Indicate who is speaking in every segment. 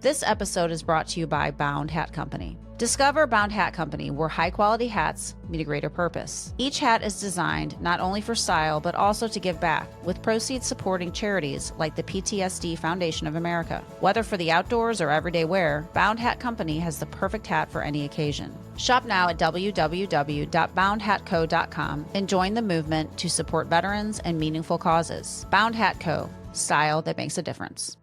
Speaker 1: This episode is brought to you by Bound Hat Company. Discover Bound Hat Company, where high-quality hats meet a greater purpose. Each hat is designed not only for style, but also to give back, with proceeds supporting charities like the PTSD Foundation of America. Whether for the outdoors or everyday wear, Bound Hat Company has the perfect hat for any occasion. Shop now at www.boundhatco.com and join the movement to support veterans and meaningful causes. Bound Hat Co. Style that makes a difference.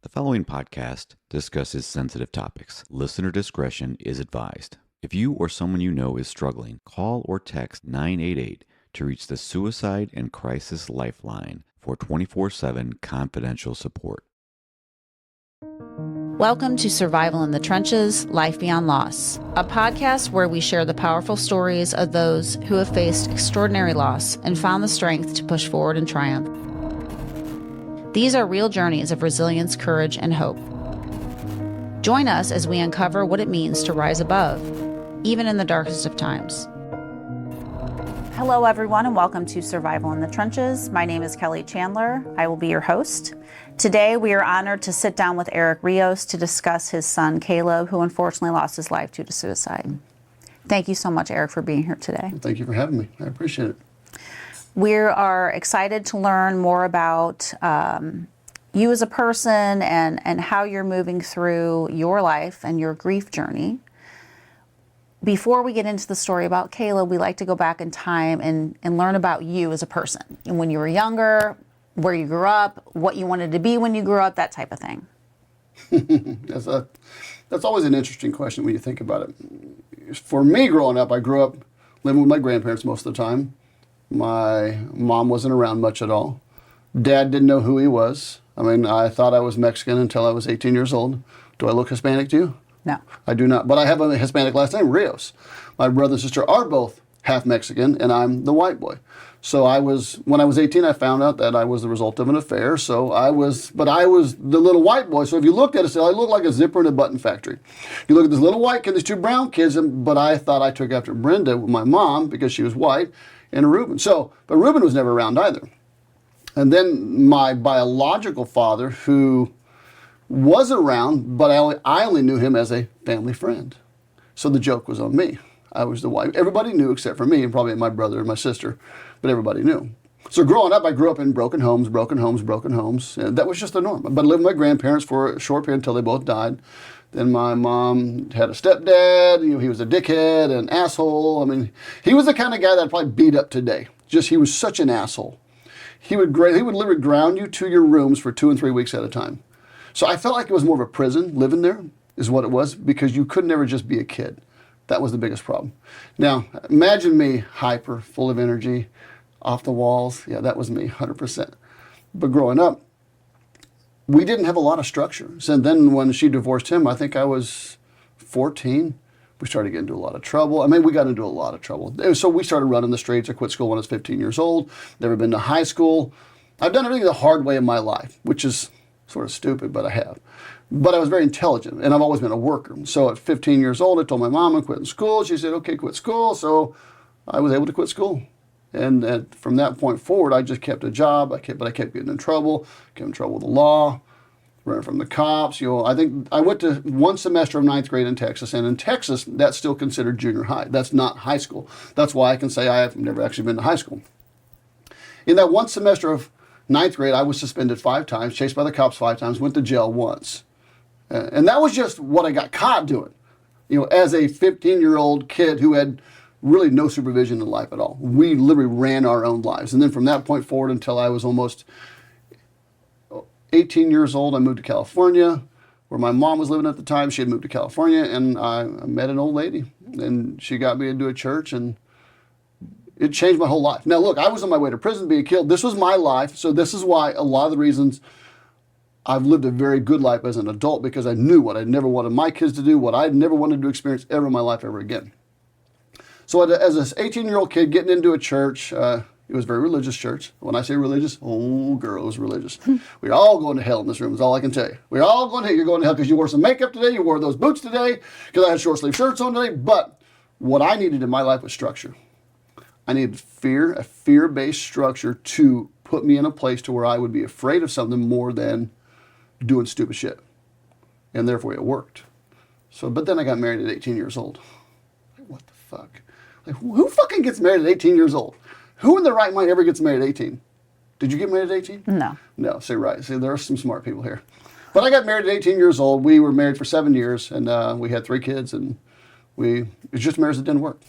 Speaker 2: The following podcast discusses sensitive topics. Listener discretion is advised. If you or someone you know is struggling, call or text 988 to reach the Suicide and Crisis Lifeline for 24/7 confidential support.
Speaker 1: Welcome to Survival in the Trenches, Life Beyond Loss, a podcast where we share the powerful stories of those who have faced extraordinary loss and found the strength to push forward and triumph. These are real journeys of resilience, courage, and hope. Join us as we uncover what it means to rise above, even in the darkest of times. Hello, everyone, and welcome to Survival in the Trenches. My name is Kelly Chandler. I will be your host. Today, we are honored to sit down with Eric Rios to discuss his son, Caleb, who unfortunately lost his life due to suicide. Thank you so much, Eric, for being here today.
Speaker 3: Well, thank you for having me. I appreciate it.
Speaker 1: We are excited to learn more about you as a person and how you're moving through your life and your grief journey. Before we get into the story about Caleb, we like to go back in time and learn about you as a person. And when you were younger, where you grew up, what you wanted to be when you grew up, that type of thing.
Speaker 3: That's always an interesting question when you think about it. For me, growing up, I grew up living with my grandparents most of the time. My mom wasn't around much at all. Dad didn't know who he was. I mean, I thought I was Mexican until I was 18 years old. Do I look Hispanic to you?
Speaker 1: No.
Speaker 3: I do not, but I have a Hispanic last name, Rios. My brother and sister are both half Mexican, and I'm the white boy. So when I was 18, I found out that I was the result of an affair. So I was the little white boy. So if you looked at it, I looked like a zipper in a button factory. You look at this little white kid, these two brown kids, but I thought I took after Brenda, my mom, because she was white, and Reuben. But Reuben was never around either. And then my biological father, who was around, but I only knew him as a family friend. So the joke was on me. I was the white. Everybody knew except for me and probably my brother and my sister, but everybody knew. So growing up, I grew up in broken homes. And that was just the norm. But I lived with my grandparents for a short period until they both died. Then my mom had a stepdad. He was a dickhead, an asshole. I mean, he was the kind of guy that I'd probably beat up today. He was such an asshole. He would literally ground you to your rooms for 2 and 3 weeks at a time. So I felt like it was more of a prison living there is what it was, because you could never just be a kid. That was the biggest problem. Now, imagine me hyper, full of energy, off the walls. Yeah, that was me, 100%. But growing up, we didn't have a lot of structure. So then when she divorced him, I think I was 14. We started getting into a lot of trouble. I mean, we got into a lot of trouble. So we started running the streets. I quit school when I was 15 years old. Never been to high school. I've done everything the hard way in my life, which is sort of stupid, but I have. But I was very intelligent, and I've always been a worker. So at 15 years old, I told my mom I'm quitting school. She said, okay, quit school. So I was able to quit school. And from that point forward, I just kept a job. But I kept getting in trouble, with the law, running from the cops. I think I went to one semester of 9th grade in Texas. And in Texas, that's still considered junior high. That's not high school. That's why I can say I have never actually been to high school. In that one semester of 9th grade, I was suspended 5 times, chased by the cops 5 times, went to jail once. And that was just what I got caught doing, as a 15-year-old kid who had really no supervision in life at all. We literally ran our own lives. And then from that point forward until I was almost 18 years old, I moved to California, where my mom was living at the time. She had moved to California, and I met an old lady. And she got me into a church, and it changed my whole life. Now, look, I was on my way to prison being killed. This was my life, so this is why a lot of the reasons I've lived a very good life as an adult, because I knew what I never wanted my kids to do, what I'd never wanted to experience ever in my life ever again. So as an 18-year-old kid getting into a church, it was a very religious church. When I say religious, oh, girl, it was religious. We're all going to hell in this room is all I can tell you. We're all going to hell. You're going to hell because you wore some makeup today, you wore those boots today, because I had short-sleeve shirts on today. But what I needed in my life was structure. I needed a fear-based structure to put me in a place to where I would be afraid of something more than doing stupid shit. And therefore it worked. So, but then I got married at 18 years old. Like, what the fuck? Like, who fucking gets married at 18 years old? Who in their right mind ever gets married at 18? Did you get married at 18?
Speaker 1: No.
Speaker 3: No, say right. See, there are some smart people here. But I got married at 18 years old. We were married for 7 years, and we had 3 kids, and it's just marriage that didn't work.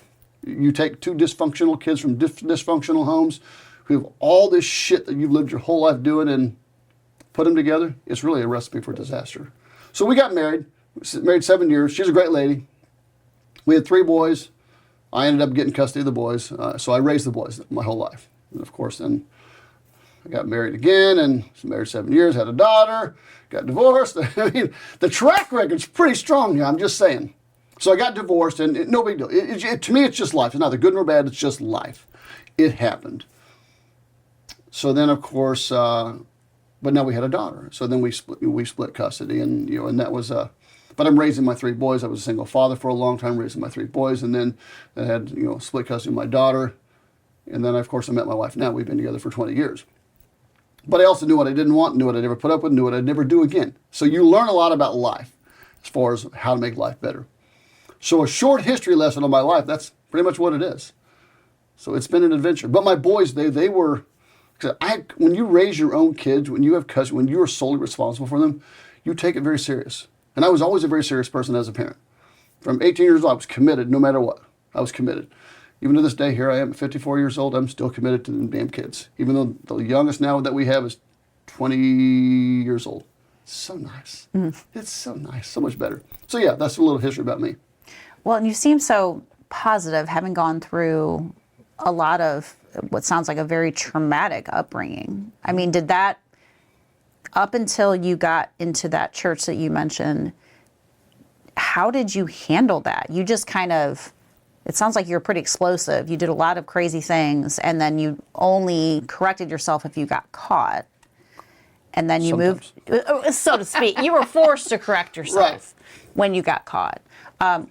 Speaker 3: You take 2 dysfunctional kids from dysfunctional homes who have all this shit that you've lived your whole life doing and put them together, it's really a recipe for disaster. So we got married 7 years. She's a great lady. We had 3 boys. I ended up getting custody of the boys, so I raised the boys my whole life. And of course, then I got married again, and was married 7 years, had a daughter, got divorced. I mean, the track record's pretty strong here, I'm just saying. So I got divorced, and no big deal. To me, it's just life. It's neither good nor bad, it's just life. It happened. So then, of course, but now we had a daughter. So then we split custody, and and that was but I'm raising my 3 boys. I was a single father for a long time, raising my 3 boys, and then I had split custody of my daughter, and then of course I met my wife. Now we've been together for 20 years. But I also knew what I didn't want, knew what I'd never put up with, knew what I'd never do again. So you learn a lot about life as far as how to make life better. So a short history lesson of my life, that's pretty much what it is. So it's been an adventure. But my boys, they were, when you raise your own kids, when you have custody, when you are solely responsible for them, you take it very serious. And I was always a very serious person as a parent. From 18 years old, I was committed no matter what. I was committed. Even to this day, here I am at 54 years old, I'm still committed to the damn kids. Even though the youngest now that we have is 20 years old. It's so nice. It's so nice, so much better. So yeah, that's a little history about me.
Speaker 1: Well, and you seem so positive, having gone through a lot of what sounds like a very traumatic upbringing. I mean, did that, up until you got into that church that you mentioned, how did you handle that? You just kind of, it sounds like you're pretty explosive. You did a lot of crazy things, and then you only corrected yourself if you got caught. And then you moved, so to speak. You were forced to correct yourself when you got caught.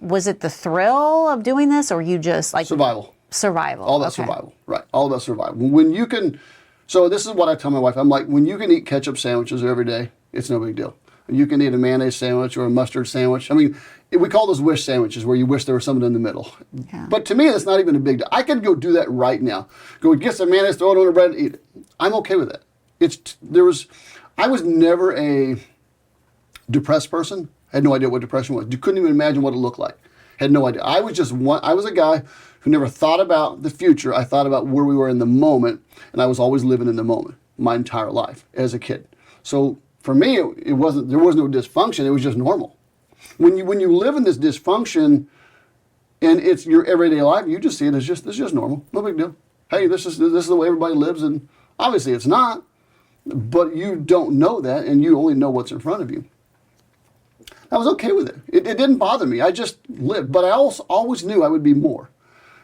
Speaker 1: Was it the thrill of doing this, or you just like
Speaker 3: survival?
Speaker 1: Survival.
Speaker 3: All about survival, right? All about survival. When you can, so this is what I tell my wife. I'm like, when you can eat ketchup sandwiches every day, it's no big deal. You can eat a mayonnaise sandwich or a mustard sandwich. I mean, we call those wish sandwiches, where you wish there was something in the middle. Yeah. But to me, that's not even a big deal. I could go do that right now. Go get some mayonnaise, throw it on the bread, and eat it. I'm okay with that. I was never a depressed person. I had no idea what depression was. You couldn't even imagine what it looked like. Had no idea. I was a guy who never thought about the future. I thought about where we were in the moment, and I was always living in the moment my entire life as a kid. So for me, there was no dysfunction. It was just normal. When you live in this dysfunction, and it's your everyday life, you just see it as this is just normal. No big deal. Hey, this is the way everybody lives, and obviously it's not. But you don't know that, and you only know what's in front of you. I was okay with it. It didn't bother me. I just lived. But I also always knew I would be more.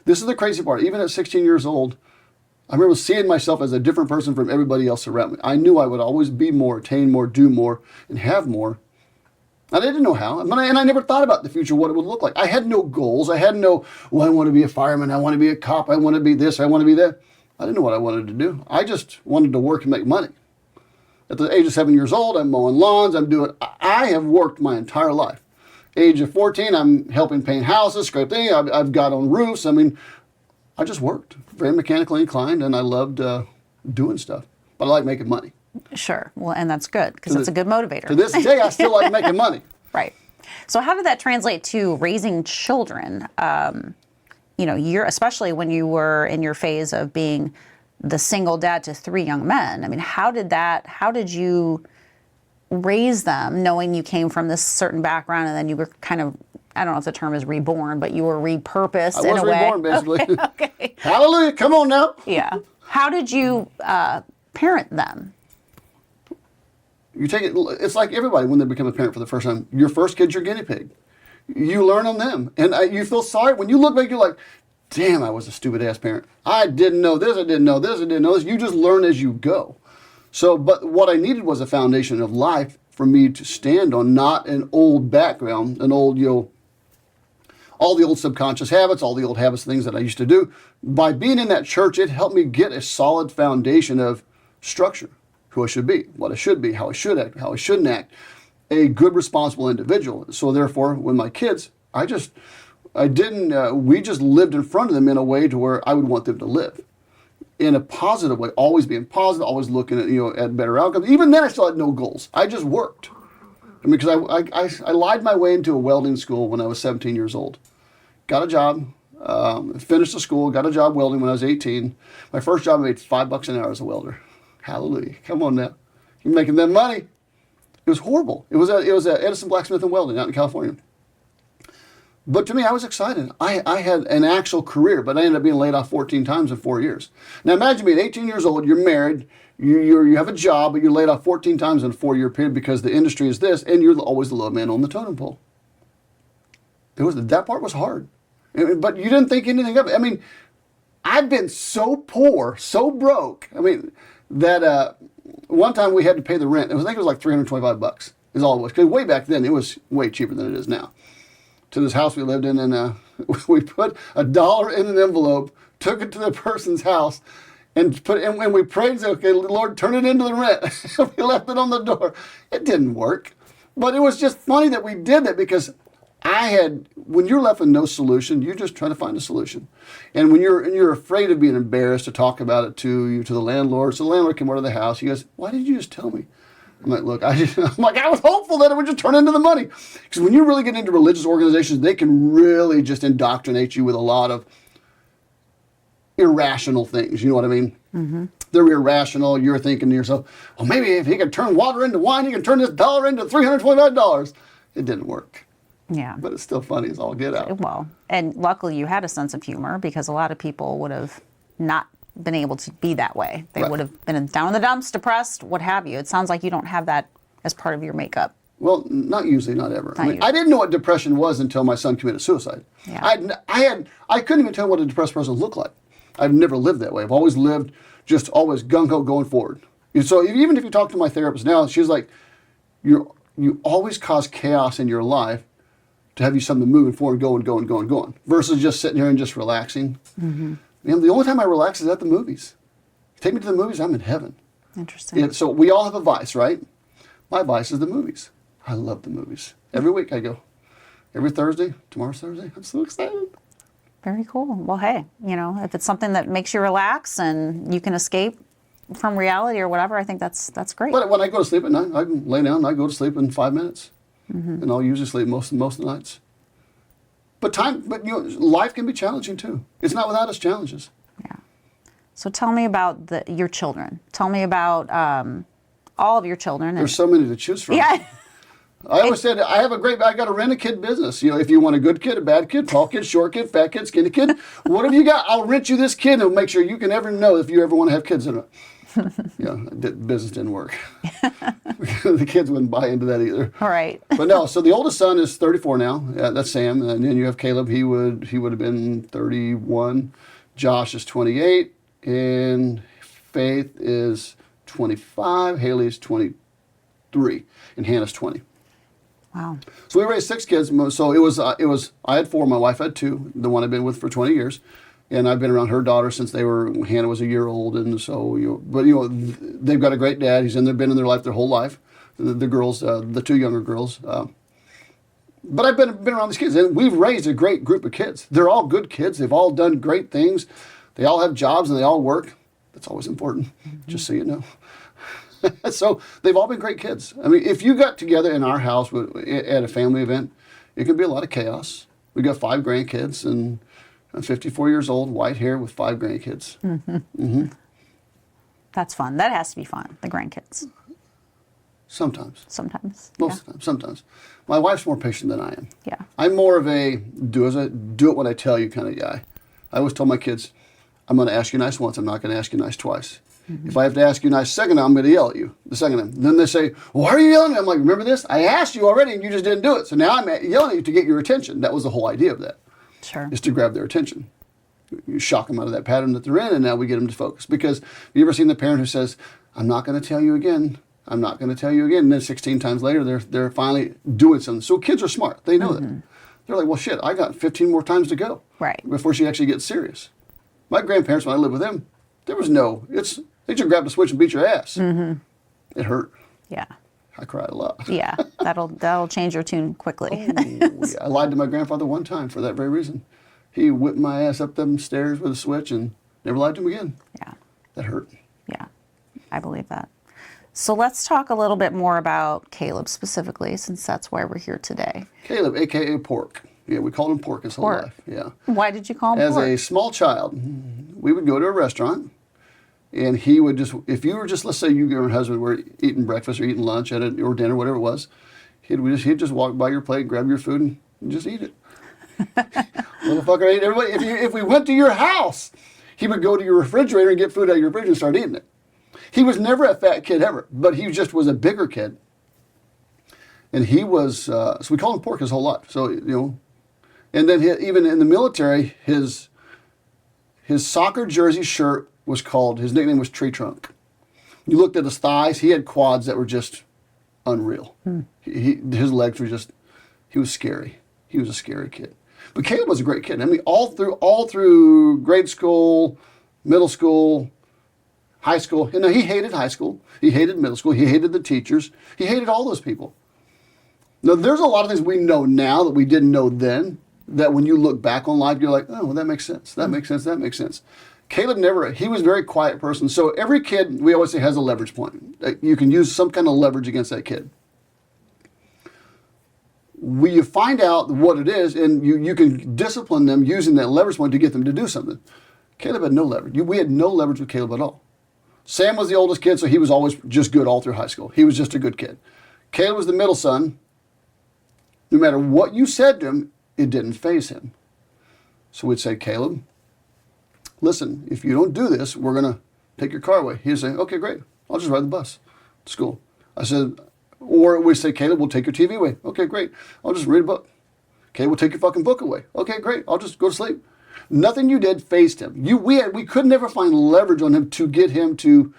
Speaker 3: This is the crazy part. Even at 16 years old, I remember seeing myself as a different person from everybody else around me. I knew I would always be more, attain more, do more, and have more. And I didn't know how. And I never thought about the future, what it would look like. I had no goals. I had no, I want to be a fireman. I want to be a cop. I want to be this. I want to be that. I didn't know what I wanted to do. I just wanted to work and make money. At the age of 7 years old, I'm mowing lawns. I have worked my entire life. Age of 14, I'm helping paint houses, scrape things. I've got on roofs. I mean, I just worked. Very mechanically inclined, and I loved doing stuff. But I like making money.
Speaker 1: Sure. Well, and that's good, because it's a good motivator.
Speaker 3: To this day, I still like making money.
Speaker 1: Right. So how did that translate to raising children? Especially when you were in your phase of being the single dad to 3 young men. I mean, how did you raise them, knowing you came from this certain background, and then you were kind of, I don't know if the term is reborn, but you were repurposed in a way.
Speaker 3: I was reborn, basically.
Speaker 1: Okay.
Speaker 3: Hallelujah, come on now.
Speaker 1: Yeah. How did you parent them?
Speaker 3: You take it, it's like everybody when they become a parent for the first time. Your first kid's your guinea pig. You learn on them. And you feel sorry. When you look back, you're like, damn, I was a stupid ass parent. I didn't know this, I didn't know this, I didn't know this. You just learn as you go. So, but what I needed was a foundation of life for me to stand on, not an old background, an old, all the old subconscious habits, all the old habits, things that I used to do. By being in that church, it helped me get a solid foundation of structure. who I should be, what I should be, how I should act, how I shouldn't act, a good, responsible individual. So therefore, with my kids, we just lived in front of them in a way to where I would want them to live. In a positive way, always being positive, always looking at better outcomes. Even then, I still had no goals. I just worked. I mean, because I lied my way into a welding school when I was 17 years old. Got a job, finished the school, got a job welding when I was 18. My first job, I made $5 an hour as a welder. Hallelujah! Come on now, you're making that money. It was horrible. It was a Edison Blacksmith and Welding out in California. But to me, I was excited. I had an actual career, but I ended up being laid off 14 times in 4 years. Now imagine being 18 years old, you're married, you have a job, but you're laid off 14 times in a 4-year period because the industry is this, and you're always the low man on the totem pole. That part was hard. But you didn't think anything of it. I mean, I've been so poor, so broke, that one time we had to pay the rent. I think it was like $325 is all it was. Because way back then, it was way cheaper than it is now. To this house we lived in, and we put $1 in an envelope, took it to the person's house, and we prayed and said, okay, Lord, turn it into the rent. We left it on the door. It didn't work. But it was just funny that we did that because when you're left with no solution, you just try to find a solution. And when you're afraid of being embarrassed to talk about it to the landlord, so the landlord came over to the house. He goes, why did you just tell me? I'm like, look, I was hopeful that it would just turn into the money. Because when you really get into religious organizations, they can really just indoctrinate you with a lot of irrational things. You know what I mean? Mm-hmm. They're irrational. You're thinking to yourself, well, maybe if he can turn water into wine, he can turn this dollar into $325. It didn't work.
Speaker 1: Yeah.
Speaker 3: But it's still funny as all get out.
Speaker 1: Well, and luckily you had a sense of humor because a lot of people would have not been able to be that way. They would have been down in the dumps, depressed, what have you. It sounds like you don't have that as part of your makeup.
Speaker 3: Well, not usually, not ever. I didn't know what depression was until my son committed suicide. Yeah. I couldn't even tell what a depressed person looked like. I've never lived that way. I've always lived just always gung-ho going forward. And so even if you talk to my therapist now, she's like, you always cause chaos in your life to have you something moving forward, going, versus just sitting here and just relaxing. Mm-hmm. The only time I relax is at the movies. Take me to the movies, I'm in heaven.
Speaker 1: Interesting.
Speaker 3: So we all have a vice, right? My vice is the movies. I love the movies. Every week I go. Every Thursday. Tomorrow's Thursday. I'm so excited.
Speaker 1: Very cool. Well, hey, if it's something that makes you relax and you can escape from reality or whatever, I think that's great.
Speaker 3: But when I go to sleep at night, I can lay down and I go to sleep in 5 minutes. Mm-hmm. And I'll usually sleep most of the nights. But life can be challenging too. It's not without its challenges.
Speaker 1: Yeah. So tell me about your children. Tell me about all of your children.
Speaker 3: There's so many to choose from.
Speaker 1: Yeah.
Speaker 3: I always said I got a rent-a-kid business. If you want a good kid, a bad kid, tall kid, short kid, fat kid, skinny kid, whatever you got, I'll rent you this kid and make sure you can ever know if you ever want to have kids in it. Business didn't work. The kids wouldn't buy into that either.
Speaker 1: All right.
Speaker 3: But no, so the oldest son is 34 now. That's Sam. And then you have Caleb. He would have been 31. Josh is 28. And Faith is 25. Haley's 23. And Hannah's 20.
Speaker 1: Wow.
Speaker 3: So we raised 6 kids. So it was I had 4. My wife had 2. The one I've been with for 20 years. And I've been around her daughter since Hannah was a year old, and so they've got a great dad. He's been in their life their whole life. The girls, the 2 younger girls. But I've been around these kids, and we've raised a great group of kids. They're all good kids. They've all done great things. They all have jobs and they all work. That's always important, just so you know. So they've all been great kids. If you got together in our house at a family event, it could be a lot of chaos. We got 5 grandkids and. I'm 54 years old, white hair with 5 grandkids. Mm-hmm. Mm-hmm.
Speaker 1: That's fun. That has to be fun, the grandkids.
Speaker 3: Sometimes.
Speaker 1: Most
Speaker 3: of the time, sometimes. My wife's more patient than I am.
Speaker 1: Yeah.
Speaker 3: I'm more of a do it what I tell you kind of guy. I always tell my kids, I'm going to ask you nice once, I'm not going to ask you nice twice. Mm-hmm. If I have to ask you nice second time, I'm going to yell at you the second time. Then they say, well, why are you yelling at me? I'm like, remember this? I asked you already and you just didn't do it. So now I'm yelling at you to get your attention. That was the whole idea of that.
Speaker 1: Sure.
Speaker 3: Is to grab their attention. You shock them out of that pattern that they're in, and now we get them to focus. Because have you ever seen the parent who says, I'm not going to tell you again. I'm not going to tell you again. And then 16 times later, they're finally doing something. So kids are smart. They know that. They're like, well, shit, I got 15 more times to go.
Speaker 1: Right.
Speaker 3: Before she actually gets serious. My grandparents, when I lived with them, there was they just grabbed a switch and beat your ass. Mm-hmm. It hurt.
Speaker 1: Yeah.
Speaker 3: I cried a lot.
Speaker 1: Yeah. That'll change your tune quickly.
Speaker 3: Yeah. I lied to my grandfather one time for that very reason. He whipped my ass up them stairs with a switch and never lied to him again.
Speaker 1: Yeah.
Speaker 3: That hurt.
Speaker 1: Yeah. I believe that. So let's talk a little bit more about Caleb specifically, since that's why we're here today.
Speaker 3: Caleb, a.k.a. Pork. Yeah, we called him Pork his whole life. Yeah.
Speaker 1: Why did you call him
Speaker 3: As
Speaker 1: Pork?
Speaker 3: a small child, we would go to a restaurant, and he would just, if you were just, let's say you and your husband were eating breakfast or eating lunch or dinner, whatever it was, he'd just walk by your plate, grab your food, and just eat it. Little fucker ate everybody. If we went to your house, he would go to your refrigerator and get food out of your fridge and start eating it. He was never a fat kid ever, but he just was a bigger kid. And he was, so we called him Pork his whole life. So, and then even in the military, his soccer jersey shirt was called, his nickname was Tree Trunk. You looked at his thighs, he had quads that were just unreal. His legs were just, he was scary. He was a scary kid. But Caleb was a great kid. I mean, all through grade school, middle school, high school. He hated high school. He hated middle school. He hated the teachers. He hated all those people. Now, there's a lot of things we know now that we didn't know then, that when you look back on life, you're like, oh, well, that makes sense. That makes sense. That makes sense. Caleb he was a very quiet person. So every kid, we always say, has a leverage point. You can use some kind of leverage against that kid. You find out what it is, and you can discipline them using that leverage point to get them to do something. Caleb had no leverage. We had no leverage with Caleb at all. Sam was the oldest kid, so he was always just good all through high school. He was just a good kid. Caleb was the middle son. No matter what you said to him, it didn't faze him. So we'd say, Caleb, listen, if you don't do this, we're going to take your car away. He'd say, okay, great. I'll just ride the bus to school. I said, or we'd say, Caleb, we'll take your TV away. Okay, great. I'll just read a book. Okay, we'll take your fucking book away. Okay, great. I'll just go to sleep. Nothing you did fazed him. We could never find leverage on him to get him to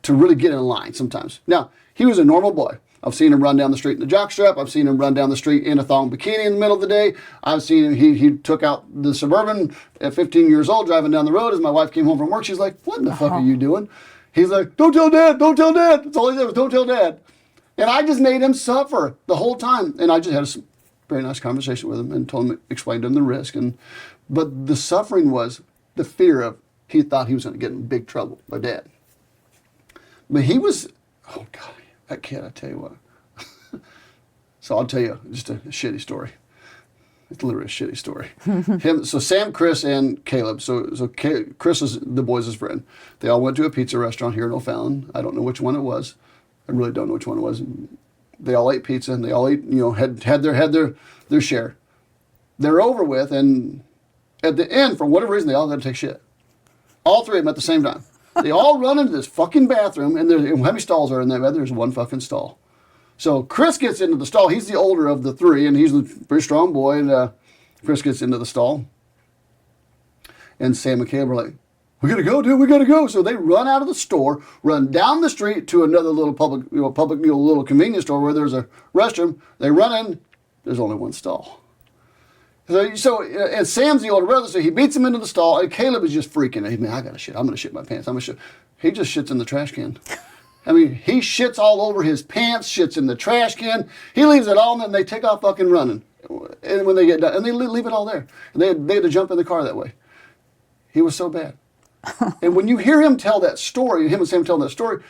Speaker 3: really get in line sometimes. Now, he was a normal boy. I've seen him run down the street in the jockstrap. I've seen him run down the street in a thong bikini in the middle of the day. I've seen him, he took out the Suburban at 15 years old driving down the road. As my wife came home from work, she's like, what in the fuck are you doing? He's like, don't tell Dad, don't tell Dad. That's all he said was, don't tell Dad. And I just made him suffer the whole time. And I just had a very nice conversation with him and explained to him the risk. But the suffering was the fear of, he thought he was going to get in big trouble by Dad. But he was, oh God, that kid, I tell you what. So I'll tell you just a shitty story. It's literally a shitty story. So Sam, Chris, and Caleb. So Chris is the boys' friend. They all went to a pizza restaurant here in O'Fallon. I don't know which one it was. I really don't know which one it was. They all ate pizza and they all ate, had their share. They're over with, and at the end, for whatever reason, they all got to take shit. All three of them at the same time. They all run into this fucking bathroom, and how many stalls are in that bed? There's one fucking stall. So Chris gets into the stall. He's the older of the three, and he's a very strong boy. And Chris gets into the stall. And Sam and Caleb are like, we got to go, dude. We got to go. So they run out of the store, run down the street to another little public little convenience store where there's a restroom. They run in. There's only one stall. So and Sam's the older brother, so he beats him into the stall, and Caleb is just freaking out. Man, I got to shit. I'm going to shit my pants. I'm going to shit. He just shits in the trash can. I mean, he shits all over his pants, shits in the trash can. He leaves it all, and then they take off fucking running. And when they get done, and they leave it all there. And they had to jump in the car that way. He was so bad. And when you hear him tell that story, him and Sam tell that story,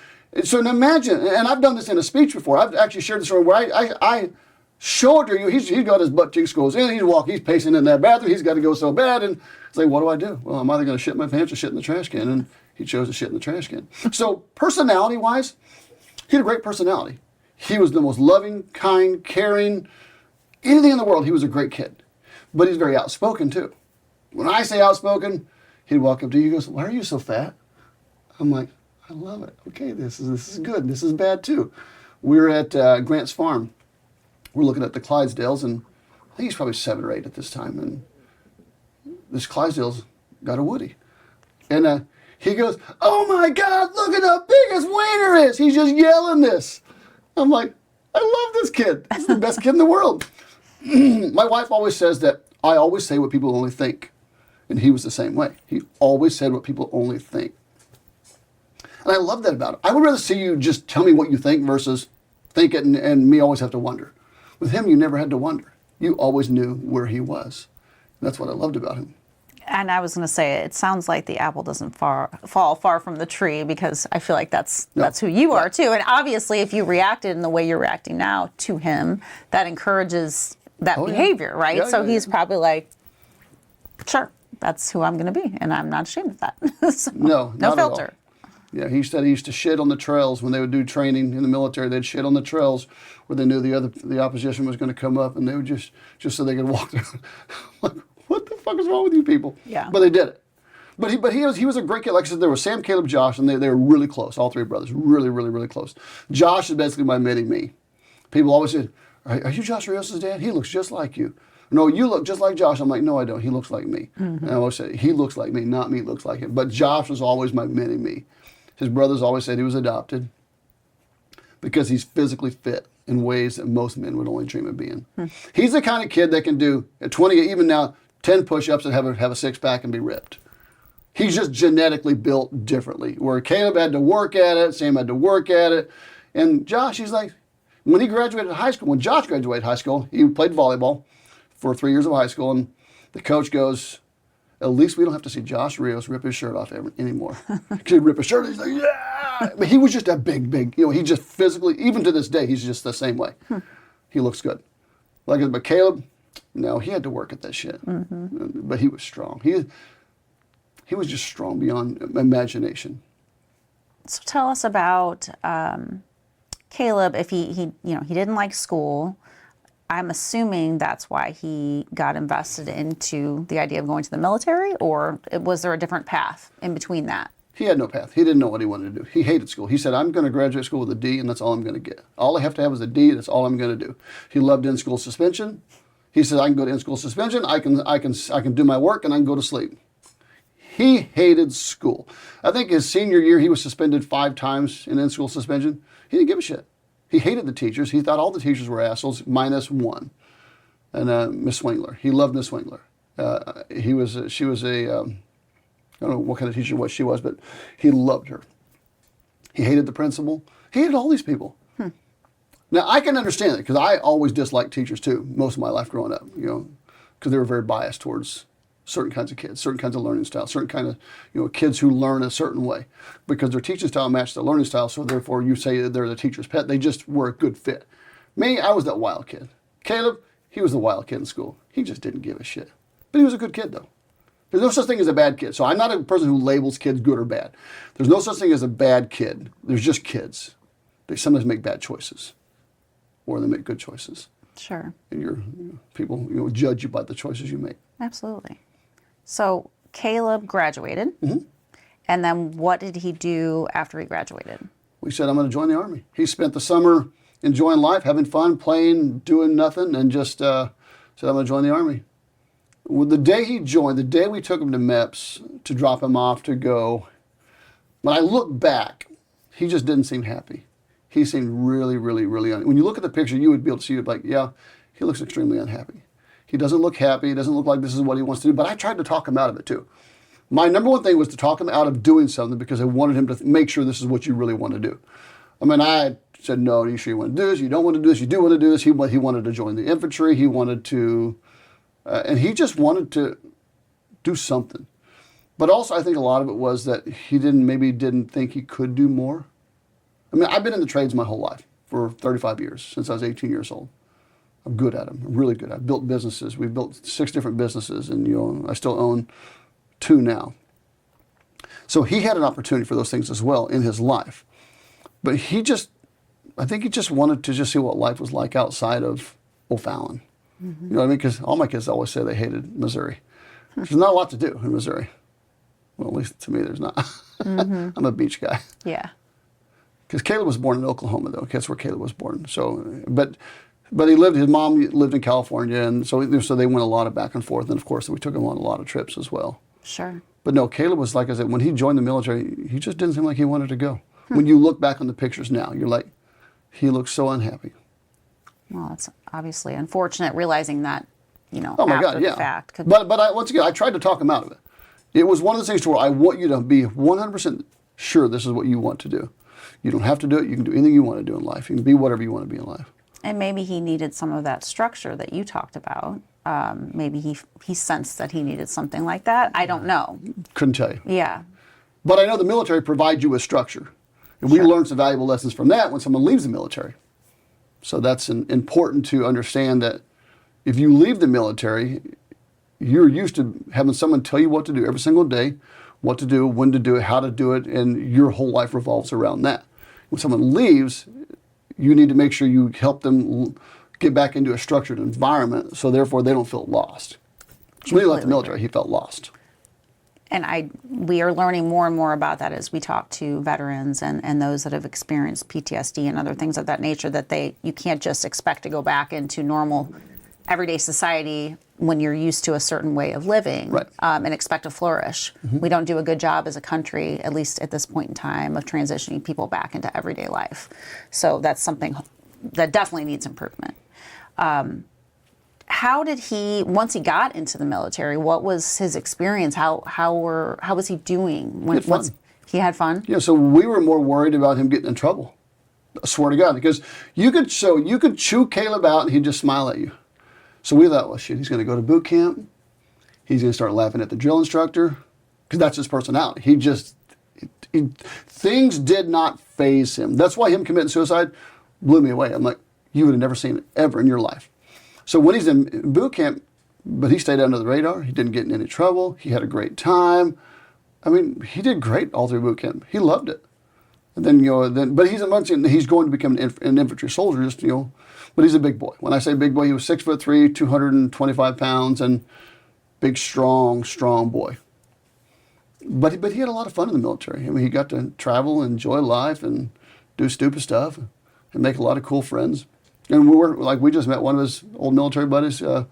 Speaker 3: so now imagine, and I've done this in a speech before. I've actually shared the story where I show it to you. He's got his butt cheeks goes in. He's pacing in that bathroom. He's got to go so bad. And it's like, what do I do? Well, I'm either going to shit my pants or shit in the trash can. And he chose to shit in the trash can. So personality-wise, he had a great personality. He was the most loving, kind, caring, anything in the world. He was a great kid. But he's very outspoken, too. When I say outspoken, he'd walk up to you and goes, why are you so fat? I'm like, I love it. Okay, this is good. This is bad, too. We were at Grant's farm. We're looking at the Clydesdales, and I think he's probably 7 or 8 at this time. And this Clydesdale's got a Woody. And he goes, oh my God, look at how big his wiener is. He's just yelling this. I'm like, I love this kid. He's the best kid in the world. My wife always says that I always say what people only think. And he was the same way. He always said what people only think. And I love that about him. I would rather see you just tell me what you think versus think it and me always have to wonder. With him, you never had to wonder. You always knew where he was. That's what I loved about him.
Speaker 1: And I was going to say, it sounds like the apple doesn't fall far from the tree, because I feel like that's who you are too. And obviously, if you reacted in the way you're reacting now to him, that encourages that behavior, right?
Speaker 3: Yeah,
Speaker 1: so he's probably like, sure, that's who I'm going to be, and I'm not ashamed of that. So,
Speaker 3: no
Speaker 1: filter.
Speaker 3: Yeah, he said he used to shit on the trails when they would do training in the military. They'd shit on the trails where they knew the opposition was going to come up, and they would just so they could walk through. Like, what the fuck is wrong with you people?
Speaker 1: Yeah.
Speaker 3: But they did it. But he was a great kid. Like I said, there was Sam, Caleb, Josh, and they were really close. All three brothers, really, really, really close. Josh is basically my mini-me. People always said, "Are you Josh Rios' dad? He looks just like you." No, you look just like Josh. I'm like, no, I don't. He looks like me. And I always say, he looks like me, not me looks like him. But Josh was always my mini-me. His brothers always said he was adopted because he's physically fit in ways that most men would only dream of being. He's the kind of kid that can do, at 20, even now, 10 push-ups and have a six-pack and be ripped. He's just genetically built differently. Where Caleb had to work at it, Sam had to work at it. And Josh, he's like, when he graduated high school, when Josh graduated high school, he played volleyball for 3 years of high school, and the coach goes, at least we don't have to see Josh Rios rip his shirt off anymore. He'd rip his shirt, he's like, yeah! But he was just a big, he just physically, even to this day, he's just the same way. He looks good. But Caleb, no, he had to work at that shit. But he was strong. He was just strong beyond imagination.
Speaker 1: So tell us about Caleb. If he didn't like school, I'm assuming that's why he got invested into the idea of going to the military, or was there a different path in between that?
Speaker 3: He had no path. He didn't know what he wanted to do. He hated school. He said, I'm going to graduate school with a D, and that's all I'm going to get. All I have to have is a D, that's all I'm going to do. He loved in-school suspension. He said, I can go to in-school suspension, I can do my work, and I can go to sleep. He hated school. I think his senior year, he was suspended 5 times in in-school suspension. He didn't give a shit. He hated the teachers. He thought all the teachers were assholes, minus one. And Miss Swingler. He loved Miss Swingler. She was a, I don't know what kind of teacher she was, but he loved her. He hated the principal. He hated all these people. Now, I can understand it, because I always disliked teachers, too, most of my life growing up, because they were very biased towards certain kinds of kids, certain kinds of learning styles, certain kind of, kids who learn a certain way, because their teaching style matched their learning style, so therefore you say that they're the teacher's pet. They just were a good fit. Me, I was that wild kid. Caleb, he was the wild kid in school. He just didn't give a shit. But he was a good kid, though. There's no such thing as a bad kid. So I'm not a person who labels kids good or bad. There's no such thing as a bad kid. There's just kids. They sometimes make bad choices, or they make good choices.
Speaker 1: Sure.
Speaker 3: And people judge you by the choices you make.
Speaker 1: Absolutely. So Caleb graduated, and then what did he do after he graduated?
Speaker 3: We said, I'm going to join the Army. He spent the summer enjoying life, having fun, playing, doing nothing, and just said, I'm going to join the Army. Well, the day he joined, the day we took him to MEPS to drop him off to go, when I look back, he just didn't seem happy. He seemed really, really, really unhappy. When you look at the picture, you would be able to see it like, yeah, he looks extremely unhappy. He doesn't look happy. He doesn't look like this is what he wants to do. But I tried to talk him out of it, too. My number one thing was to talk him out of doing something, because I wanted him to make sure this is what you really want to do. I mean, I said, no, you sure you want to do this? You don't want to do this? You do want to do this? He wanted to join the infantry. He wanted to, and he just wanted to do something. But also, I think a lot of it was that he didn't think he could do more. I mean, I've been in the trades my whole life for 35 years, since I was 18 years old. I'm good at them. I'm really good. I've built businesses. We've built 6 different businesses, and I still own 2 now. So he had an opportunity for those things as well in his life. But I think he just wanted to just see what life was like outside of O'Fallon. You know what I mean? Because all my kids always say they hated Missouri. There's not a lot to do in Missouri. Well, at least to me, there's not. I'm a beach guy.
Speaker 1: Yeah.
Speaker 3: Because Caleb was born in Oklahoma, though. That's where Caleb was born. So, but his mom lived in California, and so they went a lot of back and forth. And of course, we took him on a lot of trips as well.
Speaker 1: Sure.
Speaker 3: But no, Caleb was, like I said, when he joined the military, he just didn't seem like he wanted to go. When you look back on the pictures now, you're like, he looks so unhappy.
Speaker 1: Well, it's obviously unfortunate realizing that,
Speaker 3: Oh my
Speaker 1: after
Speaker 3: God, yeah.
Speaker 1: the fact.
Speaker 3: But once again, I tried to talk him out of it. It was one of the things to where I want you to be 100%. sure, this is what you want to do. You don't have to do it. You can do anything you want to do in life. You can be whatever you want to be in life.
Speaker 1: And maybe he needed some of that structure that you talked about. Maybe he sensed that he needed something like that. I don't know.
Speaker 3: Couldn't tell you.
Speaker 1: Yeah.
Speaker 3: But I know the military provides you with structure. And we learn some valuable lessons from that when someone leaves the military. So that's important to understand that if you leave the military, you're used to having someone tell you what to do every single day, what to do, when to do it, how to do it, and your whole life revolves around that. When someone leaves, you need to make sure you help them get back into a structured environment, so therefore they don't feel lost. So when he left the military, he felt lost.
Speaker 1: And we are learning more and more about that as we talk to veterans and those that have experienced PTSD and other things of that nature, that you can't just expect to go back into normal everyday society when you're used to a certain way of living,
Speaker 3: right,
Speaker 1: and expect to flourish. Mm-hmm. We don't do a good job as a country, at least at this point in time, of transitioning people back into everyday life. So that's something that definitely needs improvement. How did he, once he got into the military, what was his experience? How was he doing? He had fun?
Speaker 3: Yeah, so we were more worried about him getting in trouble. I swear to God, because you could chew Caleb out and he'd just smile at you. So we thought, well, shit, he's going to go to boot camp. He's going to start laughing at the drill instructor, because that's his personality. Things did not faze him. That's why him committing suicide blew me away. I'm like, you would have never seen it ever in your life. So when he's in boot camp, but he stayed under the radar. He didn't get in any trouble. He had a great time. I mean, he did great all through boot camp. He loved it. And then, but he's going to become an infantry soldier, but he's a big boy. When I say big boy, he was 6'3", 225 pounds, and big, strong boy. But he had a lot of fun in the military. I mean, he got to travel, enjoy life, and do stupid stuff, and make a lot of cool friends. And we just met one of his old military buddies a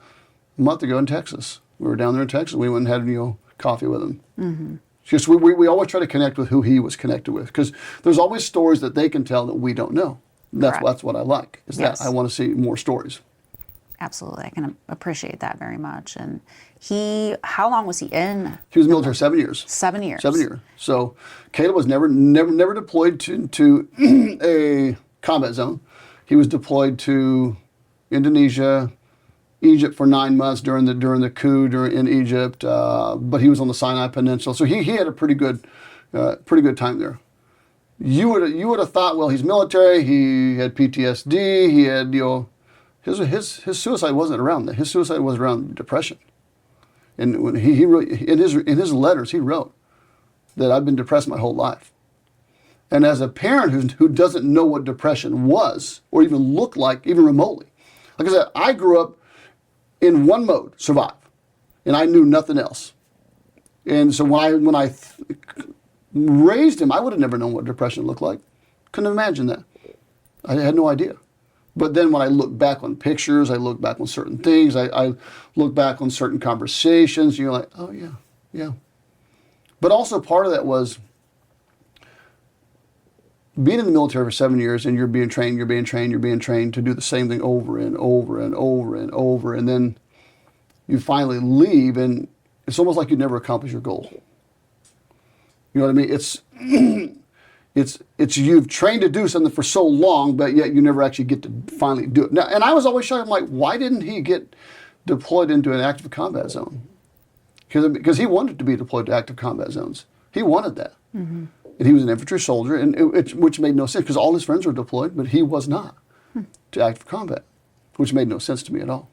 Speaker 3: month ago in Texas. We were down there in Texas. We went and had coffee with him. Mm-hmm. Just we always try to connect with who he was connected with, because there's always stories that they can tell that we don't know. That's what I like. That I want to see more stories.
Speaker 1: Absolutely, I can appreciate that very much. And how long was he in?
Speaker 3: He was in the military 7 years.
Speaker 1: 7 years.
Speaker 3: 7 years. So Caleb was never deployed to a combat zone. He was deployed to Indonesia, Egypt for 9 months during the coup in Egypt, but he was on the Sinai Peninsula, so he had a pretty good time there. You would have thought, well, he's military, he had PTSD, he had his suicide wasn't around that. His suicide was around depression, and when he really, in his letters he wrote that I've been depressed my whole life. And as a parent who doesn't know what depression was or even looked like, even remotely, like I said, I grew up in one mode, survive, and I knew nothing else. And so when I raised him, I would have never known what depression looked like. Couldn't imagine that. I had no idea. But then when I look back on pictures, I look back on certain things, I look back on certain conversations, you're like, oh yeah. But also part of that was being in the military for 7 years, and you're being trained to do the same thing over and over and over and over, and then you finally leave, and it's almost like you never accomplish your goal. You know what I mean? It's you've trained to do something for so long, but yet you never actually get to finally do it. Now, and I was always shocked. I'm like, why didn't he get deployed into an active combat zone? Because he wanted to be deployed to active combat zones. He wanted that. Mm-hmm. And he was an infantry soldier, which made no sense, because all his friends were deployed, but he was not to active combat, which made no sense to me at all.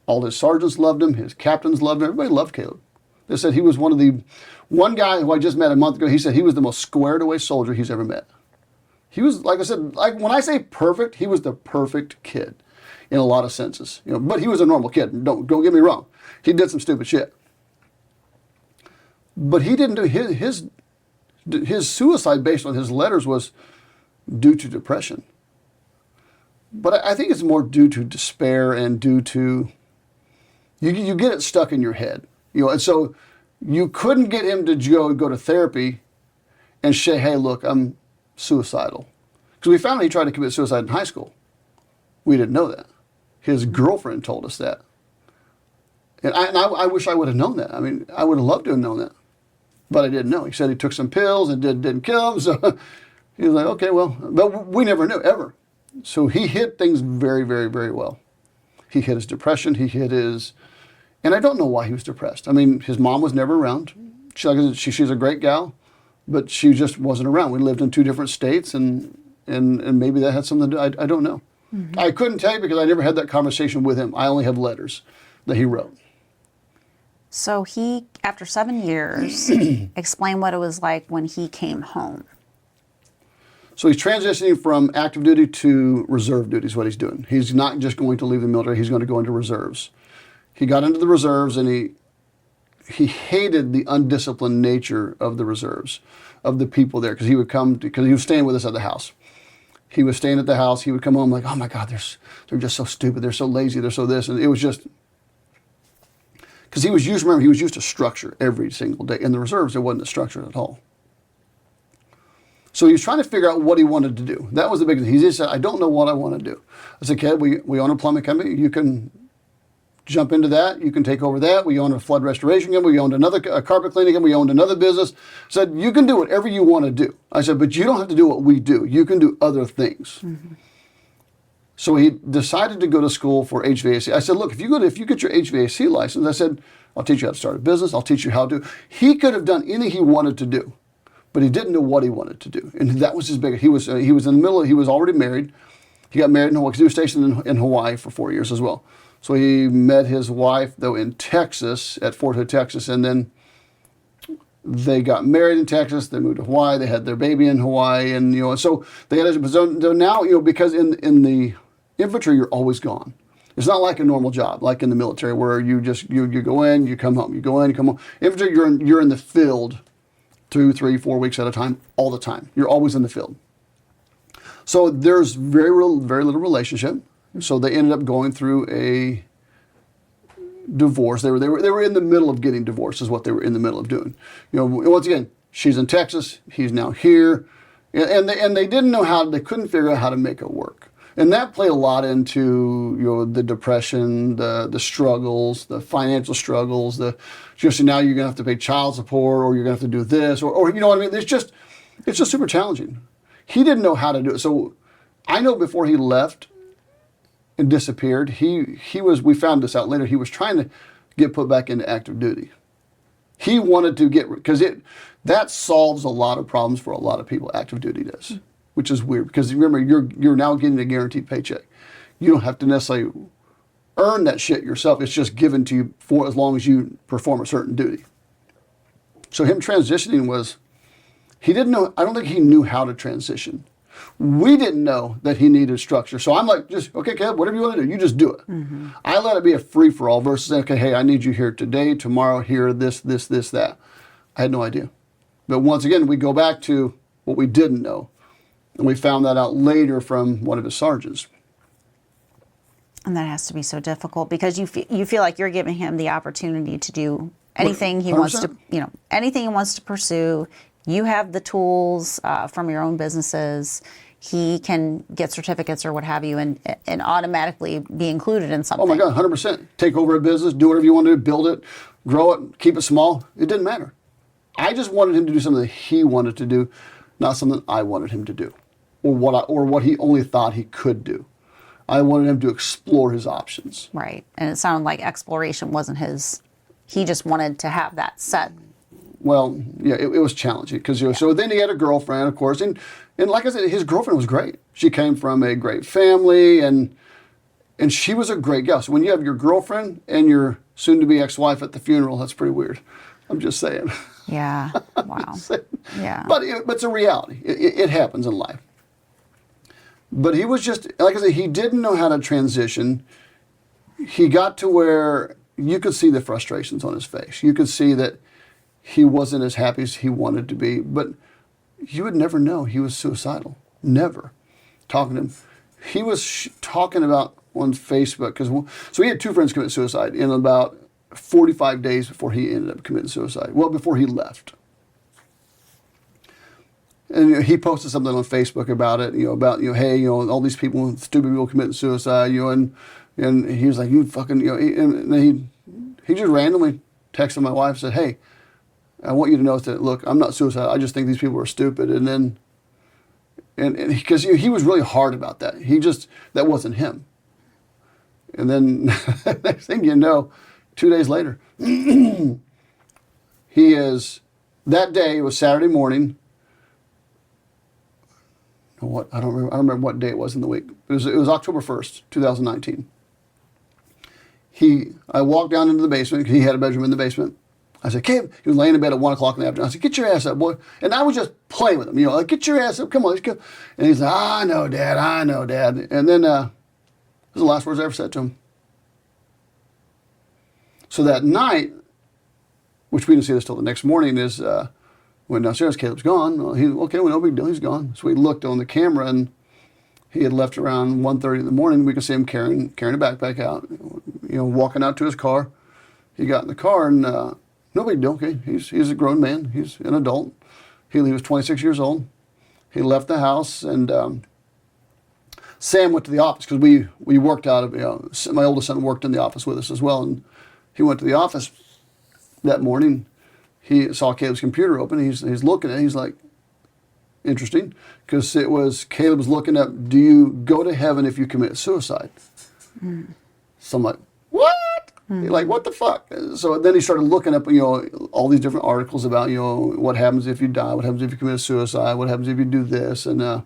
Speaker 3: All his sergeants loved him, his captains loved him, everybody loved Caleb. They said he was one guy who I just met a month ago, he said he was the most squared away soldier he's ever met. He was, like I said, when I say perfect, he was the perfect kid in a lot of senses. But he was a normal kid, don't get me wrong. He did some stupid shit. But he didn't do his suicide, based on his letters, was due to depression. But I think it's more due to despair and due to, you get it stuck in your head. And so you couldn't get him to go to therapy and say, hey, look, I'm suicidal. Because we found out he tried to commit suicide in high school. We didn't know that. His girlfriend told us that. And I wish I would have known that. I mean, I would have loved to have known that. But I didn't know. He said he took some pills and didn't kill him. So he was like, okay, well, but we never knew, ever. So he hid things very, very, very well. He hid his depression. He hid his, and I don't know why he was depressed. I mean, his mom was never around. She's a great gal, but she just wasn't around. We lived in 2 different states, and maybe that had something to do. I don't know. Mm-hmm. I couldn't tell you because I never had that conversation with him. I only have letters that he wrote.
Speaker 1: So he, after 7 years, explained what it was like when he came home.
Speaker 3: So he's transitioning from active duty to reserve duty is what he's doing. He's not just going to leave the military, he's going to go into reserves. He got into the reserves and he hated the undisciplined nature of the reserves, of the people there, because he was staying with us at the house. He was staying at the house, he would come home like, oh my God, they're just so stupid, they're so lazy, they're so this, and it was just, because he was used to structure every single day. In the reserves, there wasn't a structure at all. So he was trying to figure out what he wanted to do. That was the big thing. He just said, I don't know what I want to do. I said, kid, we own a plumbing company. You can jump into that. You can take over that. We own a flood restoration company. We owned another carpet cleaning company. We owned another business. I said, you can do whatever you want to do. I said, but you don't have to do what we do. You can do other things. Mm-hmm. So he decided to go to school for HVAC. I said, look, if you get your HVAC license, I said, I'll teach you how to start a business. I'll teach you how to. He could have done anything he wanted to do, but he didn't know what he wanted to do. And that was his big, he was in the middle, he was already married. He got married in Hawaii, because he was stationed in Hawaii for 4 years as well. So he met his wife, though, in Texas, at Fort Hood, Texas, and then they got married in Texas, they moved to Hawaii, they had their baby in Hawaii, and, so they had, so now, because in the infantry, you're always gone. It's not like a normal job, like in the military, where you go in, you come home, you go in, you come home. Infantry, you're in the field 2, 3, 4 weeks at a time, all the time. You're always in the field. So there's very little relationship. So they ended up going through a divorce. They were in the middle of getting divorced, is what they were in the middle of doing. Once again, she's in Texas, he's now here, and they didn't know how. They couldn't figure out how to make it work. And that played a lot into the depression, the struggles, the financial struggles. Just now you're gonna have to pay child support, or you're gonna have to do this, or you know what I mean. It's just super challenging. He didn't know how to do it. So I know before he left and disappeared, he was. We found this out later. He was trying to get put back into active duty. He wanted to because that solves a lot of problems for a lot of people. Active duty does. Which is weird, because remember, you're now getting a guaranteed paycheck. You don't have to necessarily earn that shit yourself. It's just given to you for as long as you perform a certain duty. So him transitioning he didn't know, I don't think he knew how to transition. We didn't know that he needed structure. So I'm like, just, okay, Kev, whatever you want to do, you just do it. Mm-hmm. I let it be a free-for-all versus saying, okay, hey, I need you here today, tomorrow, here, this, that. I had no idea. But once again, we go back to what we didn't know. And we found that out later from one of his sergeants.
Speaker 1: And that has to be so difficult, because you feel like you're giving him the opportunity to do anything he 100%. Wants to, anything he wants to pursue. You have the tools from your own businesses. He can get certificates or what have you, and automatically be included in something.
Speaker 3: Oh my God, 100%. Take over a business, do whatever you want to do, build it, grow it, keep it small. It didn't matter. I just wanted him to do something that he wanted to do, not something I wanted him to do. Or what he only thought he could do. I wanted him to explore his options.
Speaker 1: Right, and it sounded like exploration wasn't his. He just wanted to have that set.
Speaker 3: Well, yeah, it was challenging, because so then he had a girlfriend, of course, and like I said, his girlfriend was great. She came from a great family, and she was a great gal. So when you have your girlfriend and your soon-to-be ex-wife at the funeral, that's pretty weird. I'm just saying.
Speaker 1: Yeah. Wow. Yeah.
Speaker 3: But it's a reality. It happens in life. But he was just, like I said, he didn't know how to transition. He got to where you could see the frustrations on his face. You could see that he wasn't as happy as he wanted to be. But you would never know he was suicidal. Never. Talking to him. He was talking about on Facebook, so he had 2 friends commit suicide in about 45 days before he ended up committing suicide. Well, before he left. And he posted something on Facebook about it, about hey, all these people, stupid people committing suicide, and he was like, you fucking, and he just randomly texted my wife and said, hey, I want you to know that, look, I'm not suicidal. I just think these people are stupid. And then, and because he was really hard about that. That wasn't him. And then next thing you know, 2 days later, that day, it was Saturday morning. I don't remember what day it was in the week. It was October 1st, 2019. I walked down into the basement. He had a bedroom in the basement. I said, Caleb, he was laying in bed at 1 o'clock in the afternoon. I said, get your ass up, boy. And I was just playing with him, like, get your ass up, come on, let's go. And he's like, I know, Dad. And then, those are the last words I ever said to him. So that night, which we didn't see this till the next morning, is went downstairs, Caleb's gone. Well, no big deal, he's gone. So we looked on the camera, and he had left around 1:30 in the morning. We could see him carrying a backpack out, walking out to his car. He got in the car, and no big deal. Okay, he's a grown man. He's an adult. He was 26 years old. He left the house, and Sam went to the office because we worked out of, my oldest son worked in the office with us as well, and he went to the office that morning. He saw Caleb's computer open. He's looking at it. He's like, interesting, because it was Caleb was looking up, do you go to heaven if you commit suicide? So I'm like, what? Like, what the fuck? So then he started looking up, all these different articles about, what happens if you die, what happens if you commit suicide, what happens if you do this, and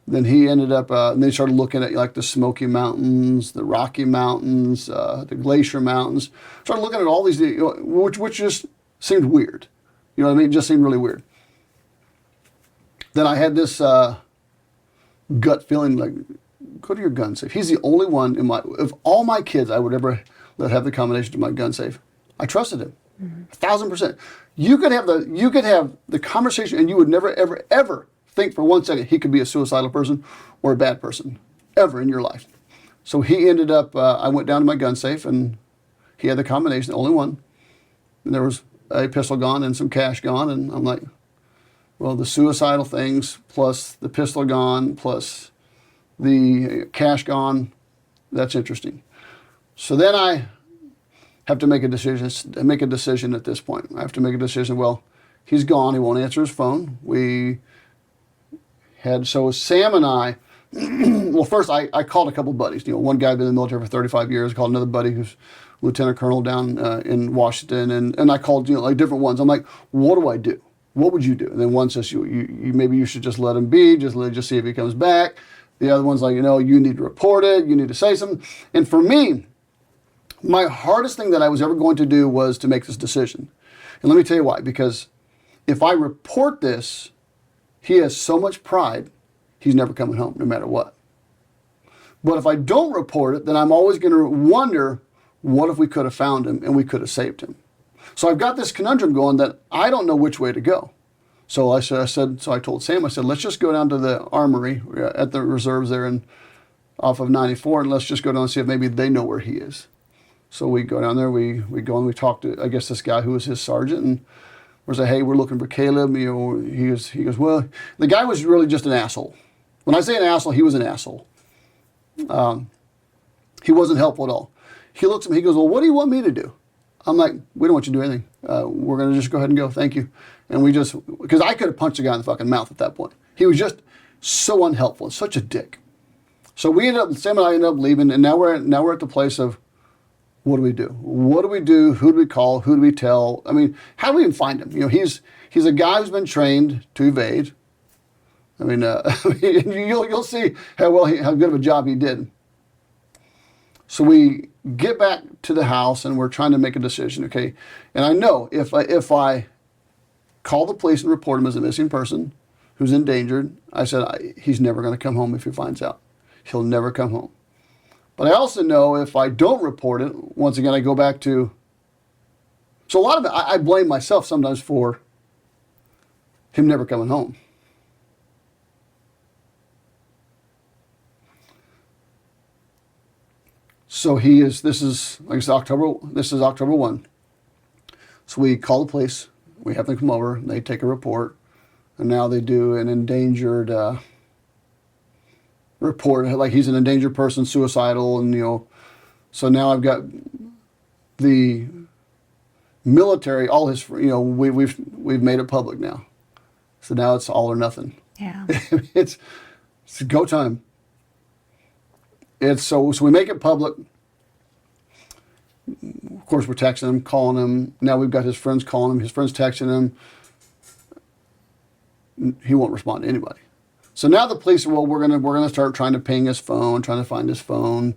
Speaker 3: then he ended up, and they started looking at like the Smoky Mountains, the Rocky Mountains, the Glacier Mountains. Started looking at all these, which just seemed weird. You know what I mean? It just seemed really weird. Then I had this gut feeling like, go to your gun safe. He's the only one of all my kids I would ever let have the combination to my gun safe. I trusted him, 1,000%. You could have the conversation, and you would never, ever, ever think for 1 second he could be a suicidal person or a bad person, ever in your life. So he ended up, I went down to my gun safe, and he had the combination, the only one. And there was a pistol gone and some cash gone, and I'm like, well, the suicidal things plus the pistol gone plus the cash gone, that's interesting. So then I have to make a decision at this point. I have to make a decision. Well, he's gone. He won't answer his phone. So Sam and I, well, first I called a couple buddies. One guy had been in the military for 35 years. I called another buddy who's lieutenant colonel down in Washington, and I called like different ones. I'm like, what do I do? What would you do? And then one says, you maybe you should just let him be, just see if he comes back. The other one's like, you need to report it, you need to say something. And for me, my hardest thing that I was ever going to do was to make this decision. And let me tell you why. Because if I report this, he has so much pride, he's never coming home, no matter what. But if I don't report it, then I'm always going to wonder, what if we could have found him and we could have saved him? So I've got this conundrum going that I don't know which way to go. So I told Sam, I said, let's just go down to the armory at the reserves there off of 94, and let's just go down and see if maybe they know where he is. So we go down there, we go and we talk to, I guess, this guy who was his sergeant, and we're like, hey, we're looking for Caleb. He goes, well, the guy was really just an asshole. When I say an asshole, he was an asshole. He wasn't helpful at all. He looks at me, he goes, well, what do you want me to do? I'm like, we don't want you to do anything. We're going to just go ahead and go. Thank you. And because I could have punched the guy in the fucking mouth at that point. He was just so unhelpful and such a dick. So Sam and I ended up leaving, and now we're at the place of, what do we do? What do we do? Who do we call? Who do we tell? I mean, how do we even find him? He's a guy who's been trained to evade. I mean, you'll see how good of a job he did. So we get back to the house, and we're trying to make a decision, okay? And I know if I call the police and report him as a missing person who's endangered, I said, he's never going to come home if he finds out. He'll never come home. But I also know if I don't report it, once again, I go back to... So a lot of it, I blame myself sometimes for him never coming home. So this is October 1. So we call the police, we have them come over, and they take a report, and now they do an endangered report, like he's an endangered person, suicidal, and so now I've got the military, all his, we've made it public now. So now it's all or nothing.
Speaker 1: Yeah.
Speaker 3: it's go time. So we make it public. Of course, we're texting him, calling him. Now we've got his friends calling him. His friends texting him. He won't respond to anybody. So now the police are, well, we're gonna start trying to ping his phone, trying to find his phone.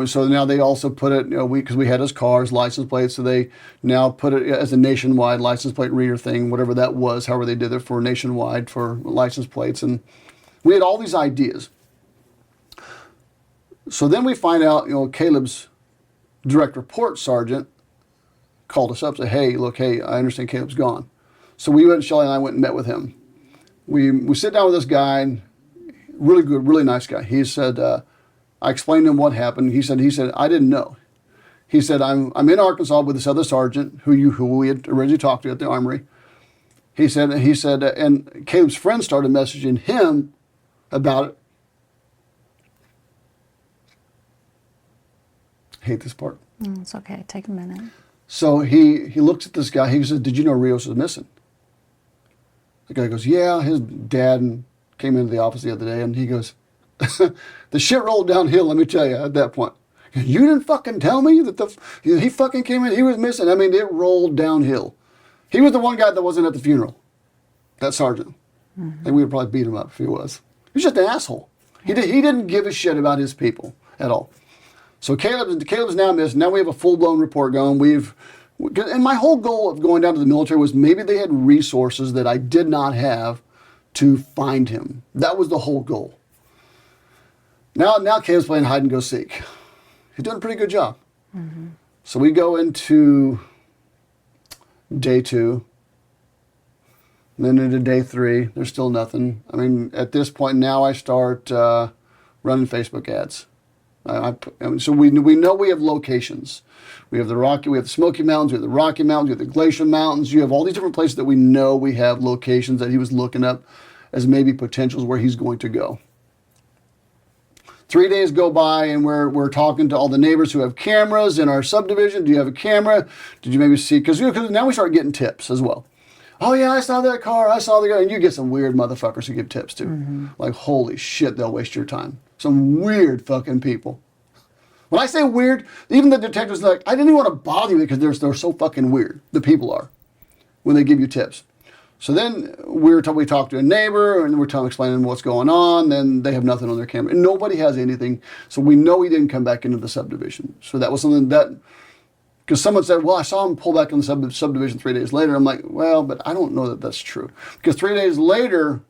Speaker 3: So now they also put it, because we had his car's license plate, so they now put it as a nationwide license plate reader thing, whatever that was, however they did it for nationwide for license plates. And we had all these ideas. So then we find out, Caleb's direct report sergeant called us up and said, hey, I understand Caleb's gone. So Shelley and I went and met with him. We sit down with this guy, really good, really nice guy. He said, I explained to him what happened. He said, I didn't know. He said, I'm in Arkansas with this other sergeant who we had originally talked to at the armory. He said, and Caleb's friend started messaging him about it. I hate this part.
Speaker 1: It's okay. Take a minute.
Speaker 3: So he looks at this guy. He said, did you know Rios was missing? The guy goes, yeah, his dad came into the office the other day, and he goes, the shit rolled downhill, let me tell you, at that point. You didn't fucking tell me that he fucking came in, he was missing. I mean, it rolled downhill. He was the one guy that wasn't at the funeral, that sergeant. Mm-hmm. And we would probably beat him up if he was. He was just an asshole. He didn't give a shit about his people at all. So Caleb's now missing. Now we have a full-blown report going. And my whole goal of going down to the military was maybe they had resources that I did not have to find him. That was the whole goal. Now Caleb's playing hide and go seek. He's doing a pretty good job. Mm-hmm. So we go into day 2, and then into day 3. There's still nothing. I mean, at this point now I start running Facebook ads. So we know we have locations. We have the Smoky Mountains, we have the Rocky Mountains, we have the Glacial Mountains. You have all these different places that we know we have locations that he was looking up as maybe potentials where he's going to go. 3 days go by, and we're talking to all the neighbors who have cameras in our subdivision. Do you have a camera? Did you maybe see? Because now we start getting tips as well. Oh yeah, I saw that car. I saw the guy. And you get some weird motherfuckers who give tips too. Mm-hmm. Like, holy shit, they'll waste your time. Some weird fucking people. When I say weird, even the detectives are like, I didn't even want to bother you because they're so fucking weird. The people are when they give you tips. So then we talk to a neighbor and we're explaining what's going on. Then they have nothing on their camera. And nobody has anything. So we know he didn't come back into the subdivision. So that was something that, because someone said, well, I saw him pull back in the subdivision 3 days later. I'm like, well, but I don't know that that's true. Because 3 days later,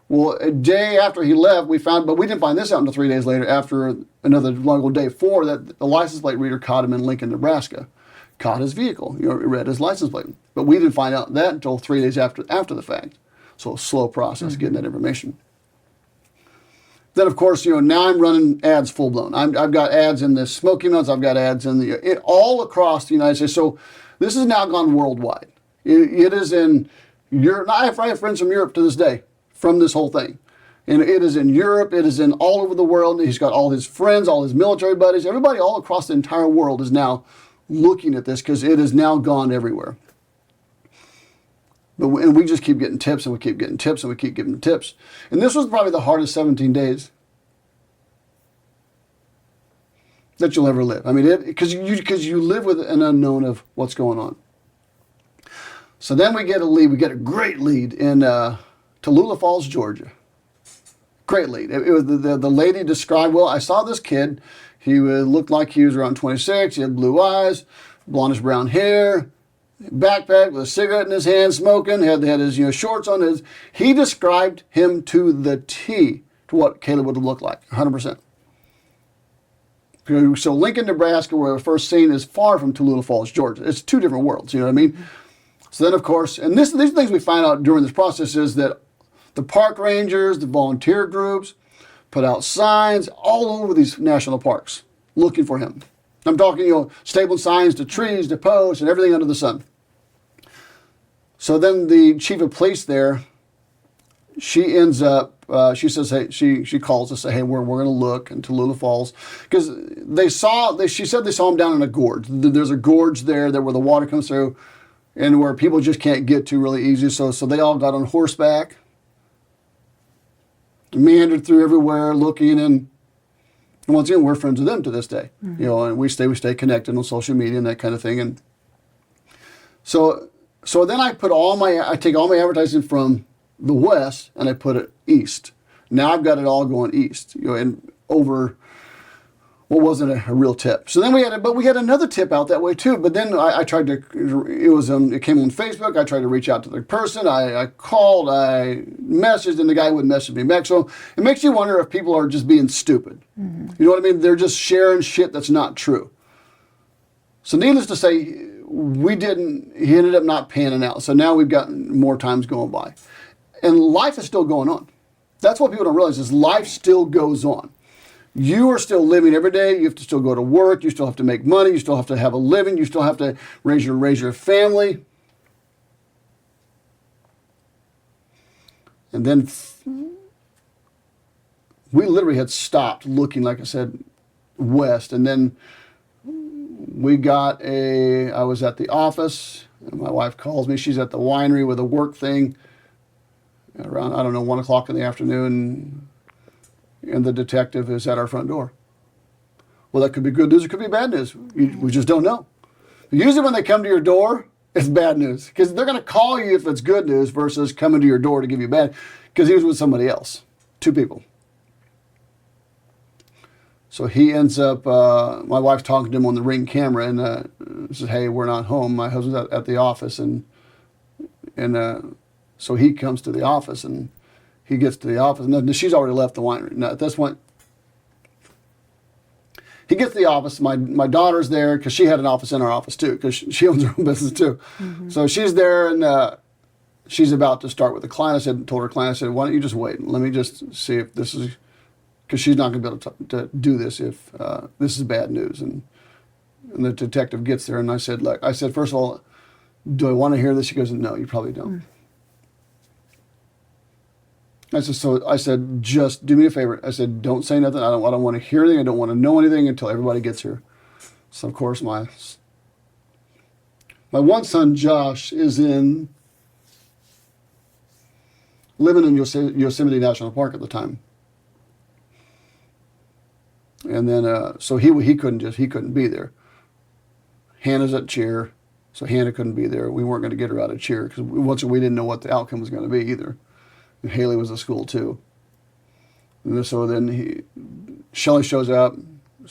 Speaker 3: well, a day after he left, but we didn't find this out until 3 days later, after another long day 4, that the license plate reader caught him in Lincoln, Nebraska. Caught his vehicle, it read his license plate. But we didn't find out that until 3 days after the fact. So a slow process getting that information. Then, of course, now I'm running ads full blown. I've got ads in the Smoky Mountains. I've got ads in all across the United States. So this has now gone worldwide. It is in Europe. I have friends from Europe to this day from this whole thing. And it is in Europe. It is in all over the world. He's got all his friends, all his military buddies. Everybody all across the entire world is now looking at this because it has now gone everywhere. And we just keep getting tips, and we keep getting tips, and we keep giving tips. And this was probably the hardest 17 days that you'll ever live. I mean, because you live with an unknown of what's going on. So then we get a lead. We get a great lead in Tallulah Falls, Georgia. Great lead. It was the lady described, well, I saw this kid. He looked like he was around 26. He had blue eyes, blondish brown hair, backpack with a cigarette in his hand, smoking, had his shorts on his. He described him to the T to what Caleb would have looked like, 100%. So Lincoln, Nebraska, where we were first seen, is far from Tallulah Falls, Georgia. It's two different worlds, you know what I mean? So then, of course, and these are things we find out during this process is that the park rangers, the volunteer groups, put out signs all over these national parks looking for him. I'm talking, stapling signs to trees, to posts, and everything under the sun. So then the chief of police there she ends up, she says, hey, she calls to say, hey, we're going to look in Tallulah Falls. Because she said they saw him down in a gorge. There's a gorge there that where the water comes through and where people just can't get to really easy. So they all got on horseback, meandered through everywhere looking, and once again, we're friends with them to this day. Mm-hmm. You know, and we stay connected on social media and that kind of thing. And so then I take all my advertising from the west and I put it east. Now I've got it all going east, you know, and over what wasn't a real tip. So then we had another tip out that way too. But then I tried to, it came on Facebook. I tried to reach out to the person. I called, I messaged, and the guy wouldn't message me back. So it makes you wonder if people are just being stupid. Mm-hmm. You know what I mean? They're just sharing shit that's not true. So needless to say, he ended up not panning out. So now we've got more times going by. And life is still going on. That's what people don't realize is life still goes on. You are still living every day. You have to still go to work. You still have to make money. You still have to have a living. You still have to raise your family. And then we literally had stopped looking, like I said, west. And then I was at the office. And my wife calls me. She's at the winery with a work thing around, 1 o'clock in the afternoon, and the detective is at our front door. Well, that could be good news, it could be bad news. We just don't know. Usually when they come to your door, it's bad news, because they're going to call you if it's good news versus coming to your door to give you bad, because he was with somebody else, 2 people. So he ends up, my wife's talking to him on the Ring camera, and says, hey, we're not home. My husband's at the office, and so he comes to the office, and he gets to the office. No, she's already left the winery. Now, at this point, he gets to the office. My daughter's there because she had an office in our office too, because she owns her own business too. Mm-hmm. So she's there, and she's about to start with the client. Told her client, I said, why don't you just wait and let me just see if this is, because she's not going to be able to do this if this is bad news. And the detective gets there, and I said, look, first of all, do I want to hear this? She goes, no, you probably don't. I said, just do me a favor. I said, don't say nothing. I don't want to hear anything. I don't want to know anything until everybody gets here. So, of course, my one son, Josh, is living in Yosemite National Park at the time. And then, so he couldn't be there. Hannah's at cheer, so Hannah couldn't be there. We weren't going to get her out of cheer because we didn't know what the outcome was going to be either. And Haley was at school too. And so then Shelly shows up.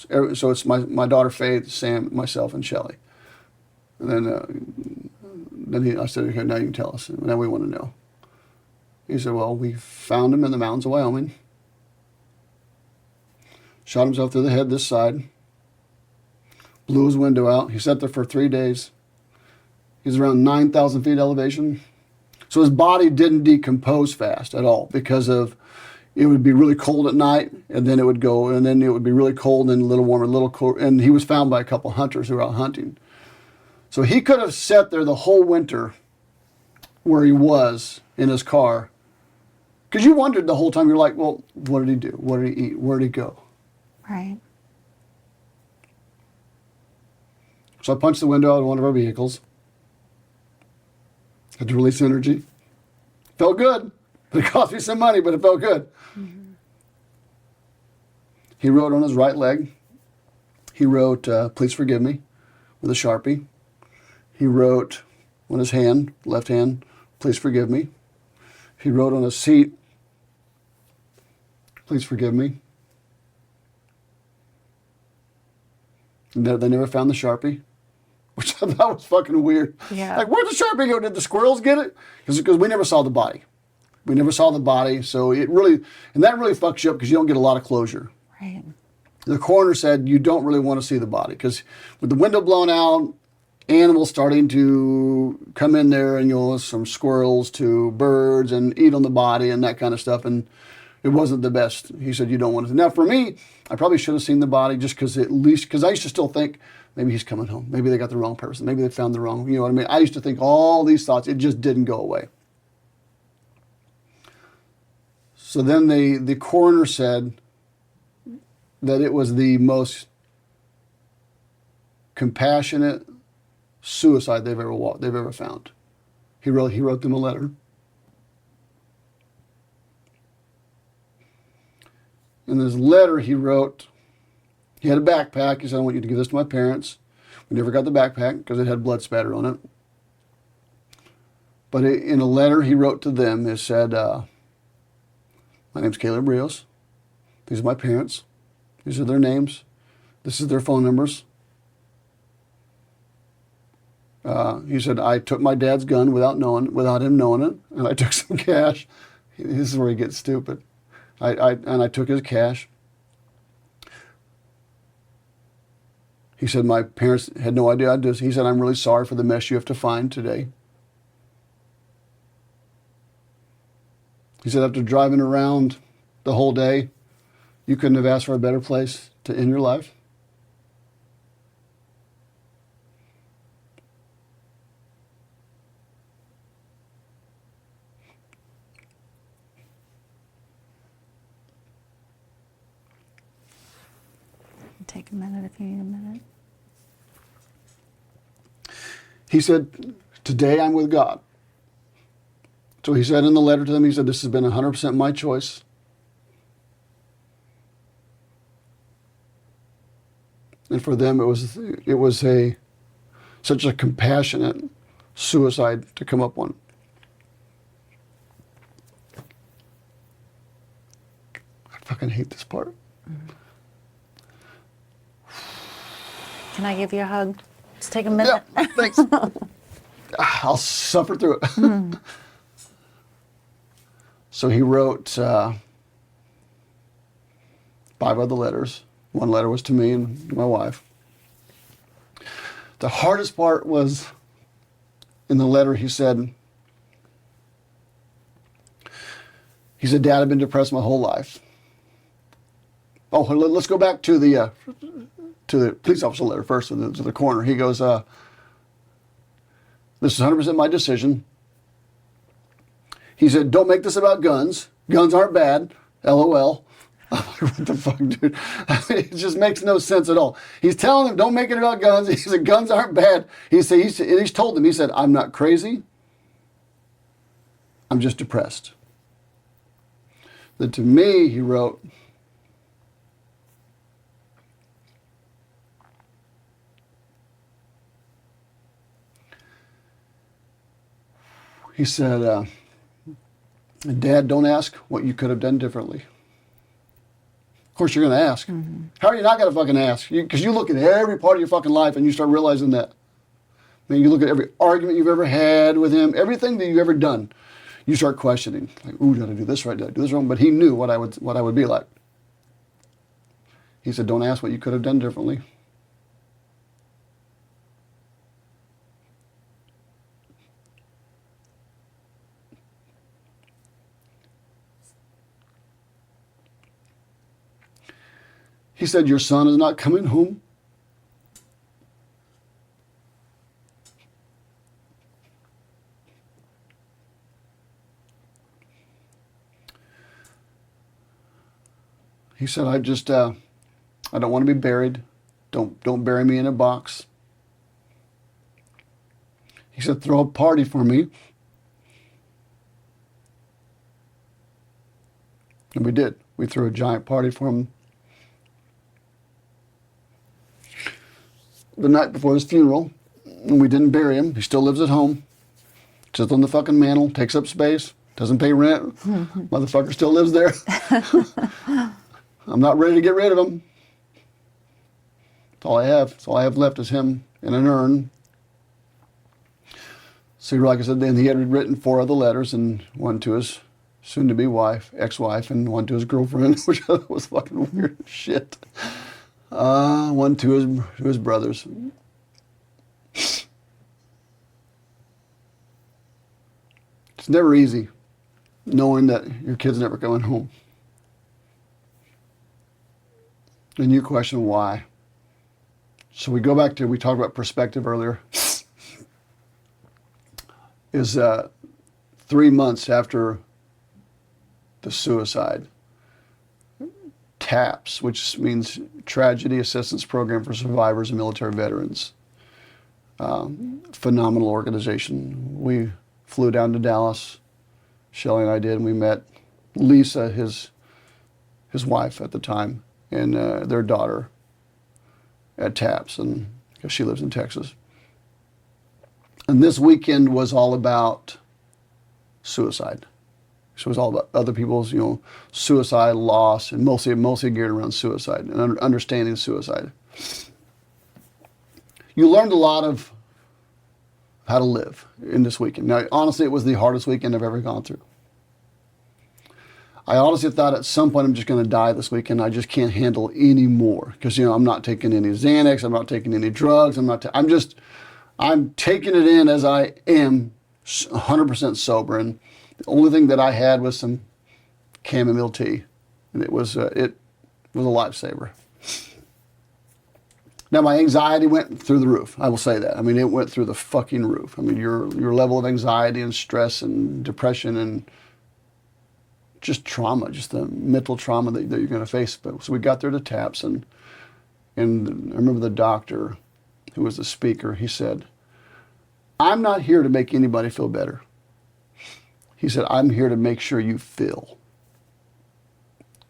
Speaker 3: So it's my daughter Faith, Sam, myself, and Shelly. And then I said, okay, now you can tell us. Now we want to know. He said, well, we found him in the mountains of Wyoming. Shot himself through the head this side. Blew his window out. He sat there for 3 days. He's around 9,000 feet elevation. So his body didn't decompose fast at all because of, it would be really cold at night, and then it would go, and then it would be really cold, and then a little warmer, a little cold. And he was found by a couple hunters who were out hunting. So he could have sat there the whole winter where he was in his car. Because you wondered the whole time, you're like, well, what did he do? What did he eat? Where did he go?
Speaker 1: Right.
Speaker 3: So I punched the window out of one of our vehicles. Had to release energy. Felt good. It cost me some money, but it felt good. Mm-hmm. He wrote on his right leg. He wrote, please forgive me, with a Sharpie. He wrote on his hand, left hand, please forgive me. He wrote on his seat, please forgive me. And they never found the Sharpie, which I thought was fucking weird.
Speaker 1: Yeah.
Speaker 3: Like, where'd the Sharpie go? Did the squirrels get it? Because we never saw the body. We never saw the body, so that really fucks you up because you don't get a lot of closure.
Speaker 1: Right.
Speaker 3: The coroner said you don't really want to see the body because with the window blown out, animals starting to come in there, and from squirrels to birds and eat on the body and that kind of stuff, and it wasn't the best. He said you don't want to. Now for me, I probably should have seen the body just because I used to still think maybe he's coming home, maybe they got the wrong person, maybe they found the wrong. You know what I mean? I used to think all these thoughts. It just didn't go away. So then the coroner said that it was the most compassionate suicide they've ever found. He wrote them a letter. In this letter he wrote, he had a backpack. He said, I want you to give this to my parents. We never got the backpack because it had blood spatter on it. But in a letter he wrote to them, it said, my name's Caleb Rios. These are my parents. These are their names. This is their phone numbers. He said, I took my dad's gun without him knowing it, and I took some cash. This is where he gets stupid. I took his cash. He said, my parents had no idea I'd do this. He said, I'm really sorry for the mess you have to find today. He said, after driving around the whole day, you couldn't have asked for a better place to end your life.
Speaker 1: Take a minute if you need a minute.
Speaker 3: He said, today I'm with God. So he said in the letter to them, he said, this has been 100% my choice. And for them, it was such a compassionate suicide to come up on. I fucking hate this part.
Speaker 1: Can I give you a hug? Just take a minute.
Speaker 3: Yeah, thanks. I'll suffer through it. So he wrote 5 other letters. One letter was to me and my wife. The hardest part was in the letter he said, Dad, I've been depressed my whole life. Oh, let's go back to the police officer letter first, to the coroner. He goes, this is 100% my decision. He said, don't make this about guns. Guns aren't bad. LOL. I'm like, what the fuck, dude? I mean, it just makes no sense at all. He's telling them, don't make it about guns. He said, guns aren't bad. He's told them, he said, I'm not crazy. I'm just depressed. Then to me, he wrote, he said, Dad, don't ask what you could have done differently. Of course, you're going to ask. Mm-hmm. How are you not going to fucking ask? Because you look at every part of your fucking life and you start realizing that. I mean, you look at every argument you've ever had with him, everything that you've ever done, you start questioning. Like, ooh, did I do this right? Did I do this wrong? But he knew what I would be like. He said, don't ask what you could have done differently. He said, your son is not coming home. He said, I don't want to be buried. Don't bury me in a box. He said, throw a party for me. And we did. We threw a giant party for him. The night before his funeral, and we didn't bury him. He still lives at home. Sits on the fucking mantle, takes up space, doesn't pay rent. Motherfucker still lives there. I'm not ready to get rid of him. That's all I have. That's all I have left is him in an urn. So like I said, then he had written 4 other letters, and one to his soon-to-be ex-wife, and one to his girlfriend, which was fucking weird as shit. One to his brothers. It's never easy knowing that your kid's never coming home. And you question why. So we talked about perspective earlier. Is 3 months after the suicide. TAPS, which means Tragedy Assistance Program for Survivors and Military Veterans. Phenomenal organization. We flew down to Dallas, Shelley and I did, and we met Lisa, his wife at the time, and their daughter at TAPS, and because she lives in Texas. And this weekend was all about suicide. So it was all about other people's, suicide, loss, and mostly geared around suicide and understanding suicide. You learned a lot of how to live in this weekend. Now, honestly, it was the hardest weekend I've ever gone through. I honestly thought at some point I'm just going to die this weekend. I just can't handle any more because, I'm not taking any Xanax. I'm not taking any drugs. I'm taking it in as I am 100% sober. And the only thing that I had was some chamomile tea, and it was a lifesaver. Now, my anxiety went through the roof. I will say that. I mean, it went through the fucking roof. I mean, your level of anxiety and stress and depression and just trauma, just the mental trauma that you're going to face. So we got there to TAPS, and I remember the doctor who was the speaker. He said, "I'm not here to make anybody feel better." He said, "I'm here to make sure you feel."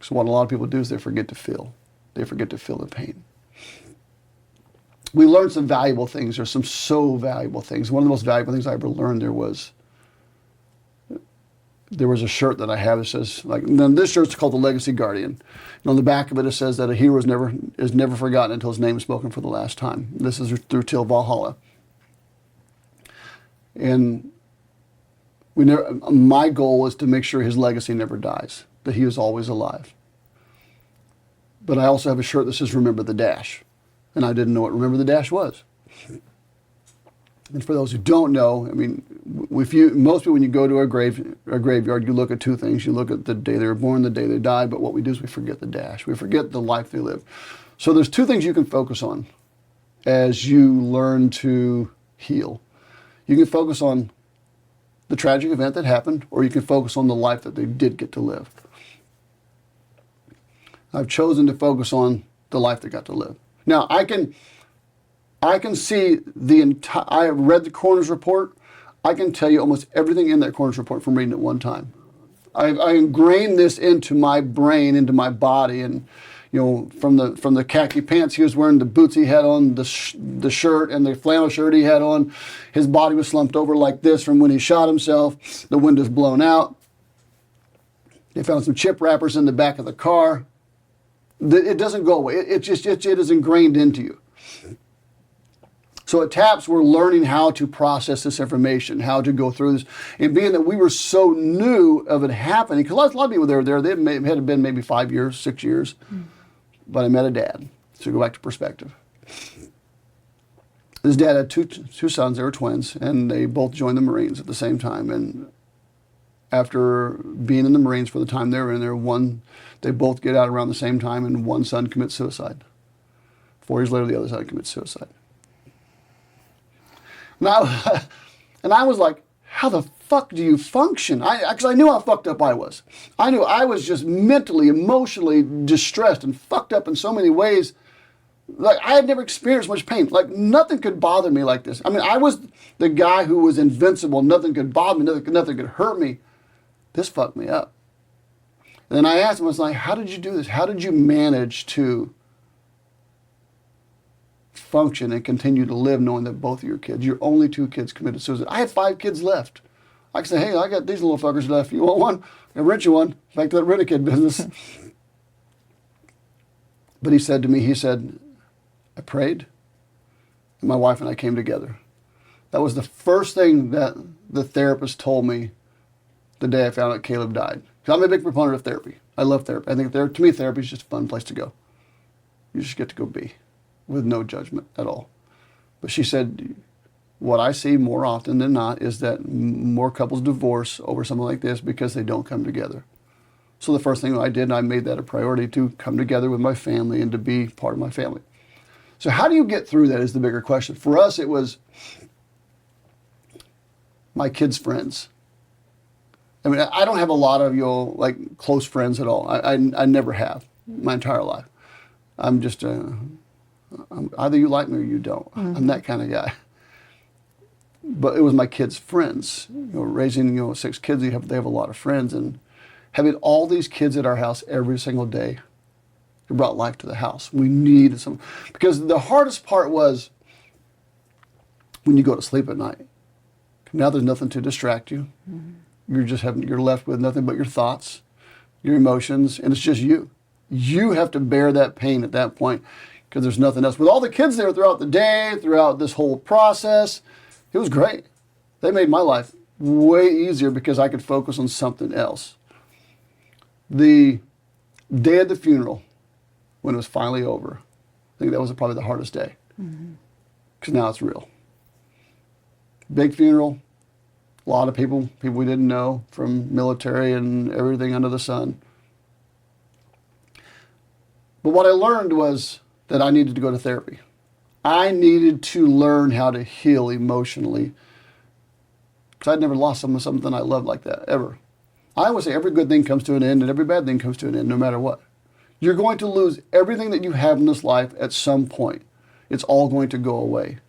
Speaker 3: So what a lot of people do is they forget to feel. They forget to feel the pain. We learned some valuable things. There's some so valuable things. One of the most valuable things I ever learned there was a shirt that I have that says, now this shirt's called the Legacy Guardian. And on the back of it, it says that a hero is never forgotten until his name is spoken for the last time. This is through till Valhalla. And my goal is to make sure his legacy never dies, that he is always alive. But I also have a shirt that says Remember the Dash. And I didn't know what Remember the Dash was. And for those who don't know, I mean, most people, when you go to a graveyard, you look at two things. You look at the day they were born, the day they died, but what we do is we forget the dash. We forget the life they lived. So there's two things you can focus on as you learn to heal. You can focus on the tragic event that happened, or you can focus on the life that they did get to live. I've chosen to focus on the life they got to live. Now, I can see the entire, I have read the coroner's report. I can tell you almost everything in that coroner's report from reading it one time. I ingrained this into my brain, into my body, and from the khaki pants he was wearing, the boots he had on, the shirt and the flannel shirt he had on, his body was slumped over like this from when he shot himself. The windows blown out. They found some chip wrappers in the back of the car. It doesn't go away. It is ingrained into you. So at TAPS, we're learning how to process this information, how to go through this. And being that we were so new of it happening, because a lot of people that were there, they had been maybe 5 years, 6 years. But I met a dad. So go back to perspective. His dad had two sons. They were twins, and they both joined the Marines at the same time. And after being in the Marines for the time they were in there, they both get out around the same time, and one son commits suicide. 4 years later, the other son commits suicide. And I was like, how the fuck do you function? Because I knew how fucked up I was. I knew I was just mentally, emotionally distressed and fucked up in so many ways. Like, I had never experienced much pain. Like, nothing could bother me like this. I mean, I was the guy who was invincible. Nothing could bother me. Nothing could hurt me. This fucked me up. And then I asked him, I was like, how did you do this? How did you manage to function and continue to live knowing that both of your kids, your only two kids, committed suicide? I had 5 kids left. I could say, hey, I got these little fuckers left. You want one? I'll rent you one. Back to that rent-a-kid business. But he said to me, I prayed, and my wife and I came together. That was the first thing that the therapist told me the day I found out Caleb died. Because I'm a big proponent of therapy. I love therapy. I think to me, therapy is just a fun place to go. You just get to go be with no judgment at all. But she said, what I see more often than not is that more couples divorce over something like this because they don't come together. So the first thing I did, I made that a priority to come together with my family and to be part of my family. So how do you get through that is the bigger question. For us, it was my kids' friends. I mean, I don't have a lot of, like close friends at all. I never have my entire life. I'm just, either you like me or you don't. I'm that kind of guy. But it was my kids' friends. Raising 6 kids, they have a lot of friends, and having all these kids at our house every single day, it brought life to the house. We needed some, because the hardest part was when you go to sleep at night. Now there's nothing to distract you. You're left with nothing but your thoughts, your emotions, and it's just you. You have to bear that pain at that point because there's nothing else. With all the kids there throughout the day, throughout this whole process, it was great. They made my life way easier because I could focus on something else. The day of the funeral, when it was finally over, I think that was probably the hardest day because now it's real. Big funeral, a lot of people we didn't know from military and everything under the sun. But what I learned was that I needed to go to therapy. I needed to learn how to heal emotionally because I'd never lost something I loved like that, ever. I always say every good thing comes to an end and every bad thing comes to an end, no matter what. You're going to lose everything that you have in this life at some point. It's all going to go away.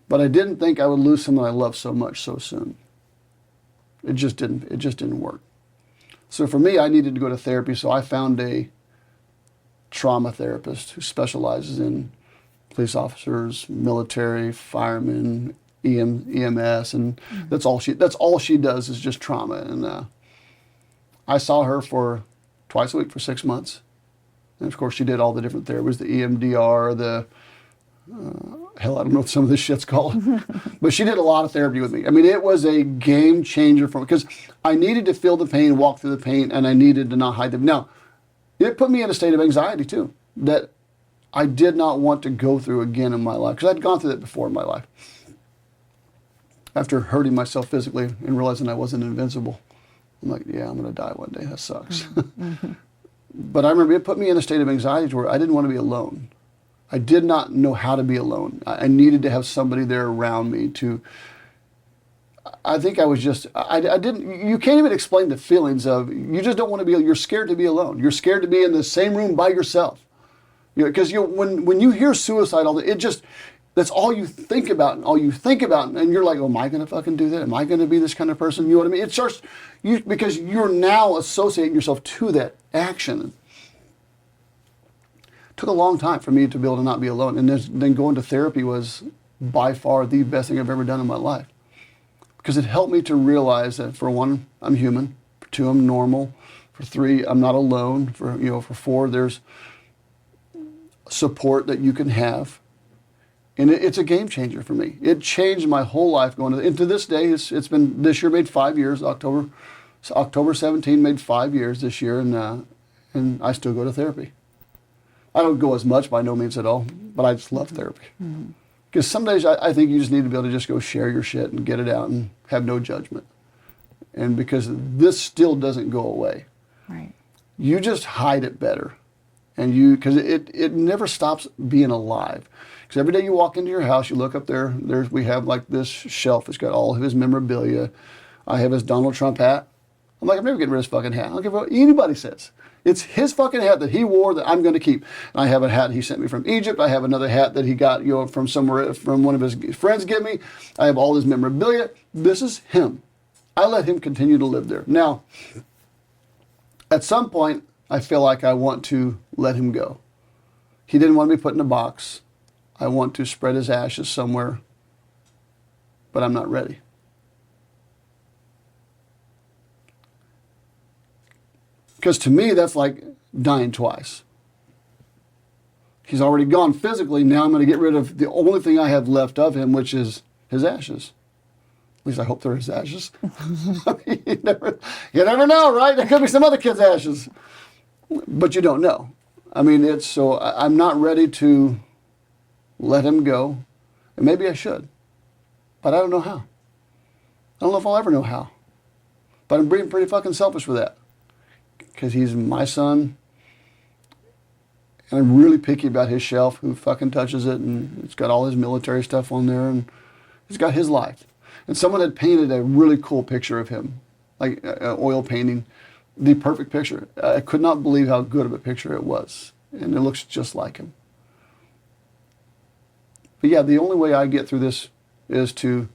Speaker 3: But I didn't think I would lose someone I loved so much so soon. It just didn't work. So for me, I needed to go to therapy, so I found a trauma therapist who specializes in police officers, military, firemen, EMS, and that's all she does is just trauma. And I saw her for twice a week for 6 months. And of course, she did all the different therapies, the EMDR, hell, I don't know what some of this shit's called. But she did a lot of therapy with me. I mean, it was a game changer for me because I needed to feel the pain, walk through the pain, and I needed to not hide them. Now, it put me in a state of anxiety too, that I did not want to go through again in my life because I'd gone through that before in my life. After hurting myself physically and realizing I wasn't invincible, I'm like, yeah, I'm going to die one day. That sucks. But I remember it put me in a state of anxiety where I didn't want to be alone. I did not know how to be alone. I needed to have somebody there around me to, I think I was just, I didn't, you can't even explain the feelings of, you just don't want to be, you're scared to be alone. You're scared to be in the same room by yourself. Because when you hear suicide, that's all you think about, and you're like, oh, am I going to fucking do that? Am I going to be this kind of person? You know what I mean? It starts, because you're now associating yourself to that action. It took a long time for me to be able to not be alone. And then going to therapy was by far the best thing I've ever done in my life. Because it helped me to realize that, for one, I'm human. For two, I'm normal. For three, I'm not alone. For four, there's support that you can have. And it's a game changer for me. It changed my whole life into this day. It's been, this year made 5 years. October 17 made 5 years this year, and I still go to therapy. I don't go as much by no means at all, but I just love therapy. Because some days I think you just need to be able to just go share your shit and get it out and have no judgment. And because this still doesn't go away.
Speaker 1: Right.
Speaker 3: You just hide it better. And because it never stops being alive. Because every day you walk into your house, you look up there, we have like this shelf. It's got all of his memorabilia. I have his Donald Trump hat. I'm like, I'm never getting rid of his fucking hat. I don't care what anybody says. It's his fucking hat that he wore that I'm going to keep. And I have a hat he sent me from Egypt. I have another hat that he got from somewhere, from one of his friends give me. I have all his memorabilia. This is him. I let him continue to live there. Now, at some point, I feel like I want to let him go. He didn't want to be put in a box. I want to spread his ashes somewhere, but I'm not ready. Because to me, that's like dying twice. He's already gone physically. Now I'm going to get rid of the only thing I have left of him, which is his ashes. At least I hope they're his ashes. I mean, you never know, right? There could be some other kid's ashes. But you don't know. I mean, so I'm not ready to let him go. And maybe I should. But I don't know how. I don't know if I'll ever know how. But I'm being pretty fucking selfish with that. Because he's my son. And I'm really picky about his shelf, who fucking touches it. And it's got all his military stuff on there. And he's got his life. And someone had painted a really cool picture of him like oil painting, the perfect picture. I could not believe how good of a picture it was. And it looks just like him. But yeah, the only way I get through this is to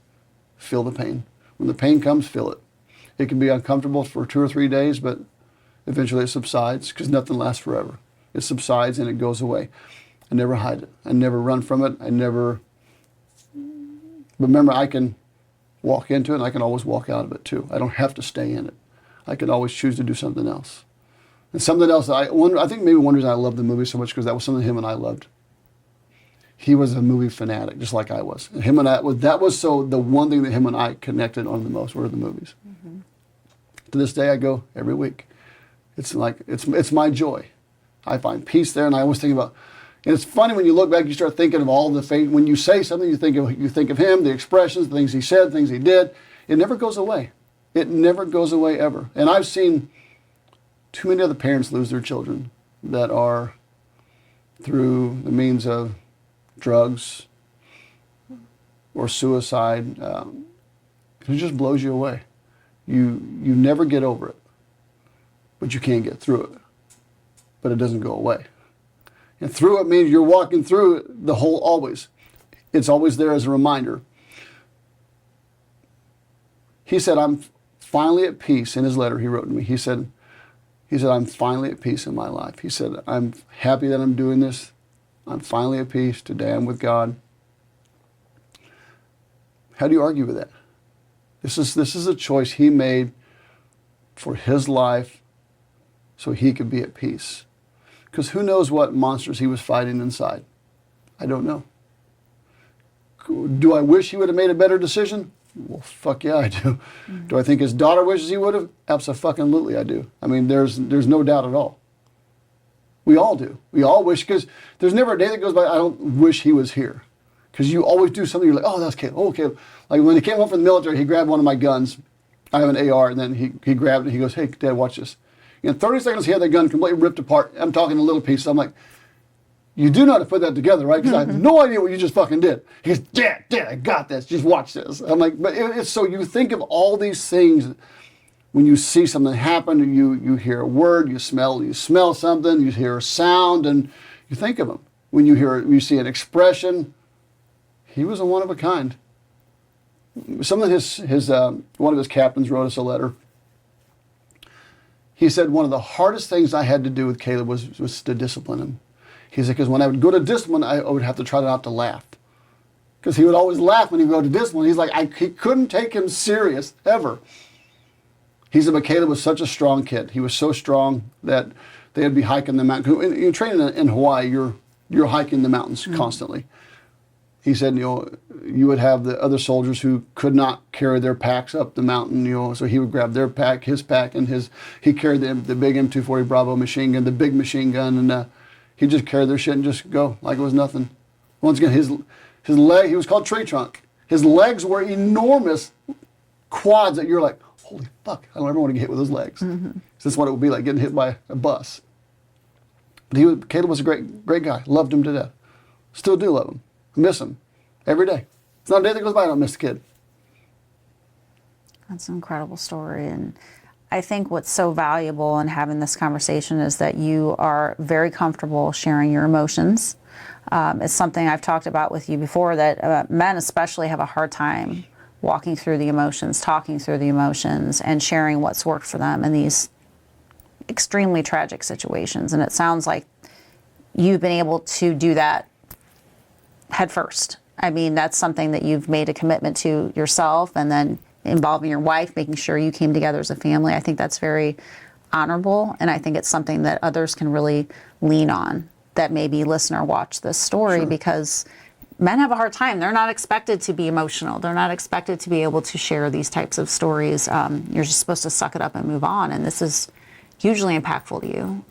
Speaker 3: feel the pain. When the pain comes, feel it. It can be uncomfortable for 2 or 3 days, but eventually it subsides because nothing lasts forever. It subsides and it goes away. I never hide it. I never run from it. But remember, I can walk into it and I can always walk out of it too. I don't have to stay in it. I can always choose to do something else. And something else, I think maybe one reason I love the movie so much because that was something him and I loved. He was a movie fanatic, just like I was. Him and that was so the one thing that him and I connected on the most were the movies. Mm-hmm. To this day, I go every week. It's like it's my joy. I find peace there, and I always think about. And it's funny when you look back, you start thinking of all the things. When you say something, you think of him, the expressions, the things he said, things he did. It never goes away. It never goes away ever. And I've seen too many other parents lose their children that are through the means of drugs or suicide. It just blows you away. You never get over it, but you can't get through it. But it doesn't go away. And through it means you're walking through it the whole always. It's always there as a reminder. He said, I'm finally at peace. In his letter he wrote to me, he said, I'm finally at peace in my life. He said, I'm happy that I'm doing this. I'm finally at peace. Today I'm with God. How do you argue with that? This is a choice he made for his life so he could be at peace. Because who knows what monsters he was fighting inside? I don't know. Do I wish he would have made a better decision? Well, fuck yeah, I do. Mm-hmm. Do I think his daughter wishes he would have? Abso-fucking-lutely, I do. I mean, there's no doubt at all. We all do. We all wish, because there's never a day that goes by I don't wish he was here. Because you always do something, you're like, oh, that's Caleb. Oh, Caleb. Like when he came home from the military, he grabbed one of my guns. I have an AR, and then he grabbed it. He goes, hey, Dad, watch this. In 30 seconds, he had that gun completely ripped apart. I'm talking a little piece. I'm like, you do know how to put that together, right? Because I have no idea what you just fucking did. He goes, Dad, I got this. Just watch this. I'm like, but it's so you think of all these things when you see something happen, you hear a word, you smell something, you hear a sound, and you think of him. When you see an expression, he was a one of a kind. Some of one of his captains wrote us a letter. He said one of the hardest things I had to do with Caleb was to discipline him. He said, because when I would go to discipline, I would have to try not to laugh. Because he would always laugh when he would go to discipline. He's like, he couldn't take him serious, ever. He said, but Caleb was such a strong kid. He was so strong that they'd be hiking the mountain. You're training in Hawaii, you're hiking the mountains constantly. He said, you would have the other soldiers who could not carry their packs up the mountain, so he would grab their pack, and he carried the big M240 Bravo machine gun, the big machine gun, and he'd just carry their shit and just go like it was nothing. Once again, his leg, he was called Tree Trunk. His legs were enormous quads that you're like, holy fuck, I don't ever want to get hit with those legs. Mm-hmm. That's what it would be like getting hit by a bus. But Caleb was a great guy. Loved him to death. Still do love him. Miss him every day. It's not a day that goes by I don't miss the kid.
Speaker 1: That's an incredible story. And I think what's so valuable in having this conversation is that you are very comfortable sharing your emotions. It's something I've talked about with you before, that men especially have a hard time walking through the emotions, talking through the emotions, and sharing what's worked for them in these extremely tragic situations. And it sounds like you've been able to do that head first. I mean, that's something that you've made a commitment to yourself, and then involving your wife, making sure you came together as a family. I think that's very honorable, and I think it's something that others can really lean on, that maybe listen or watch this story. Sure. Because men have a hard time. They're not expected to be emotional. They're not expected to be able to share these types of stories. You're just supposed to suck it up and move on, and this is hugely impactful to you.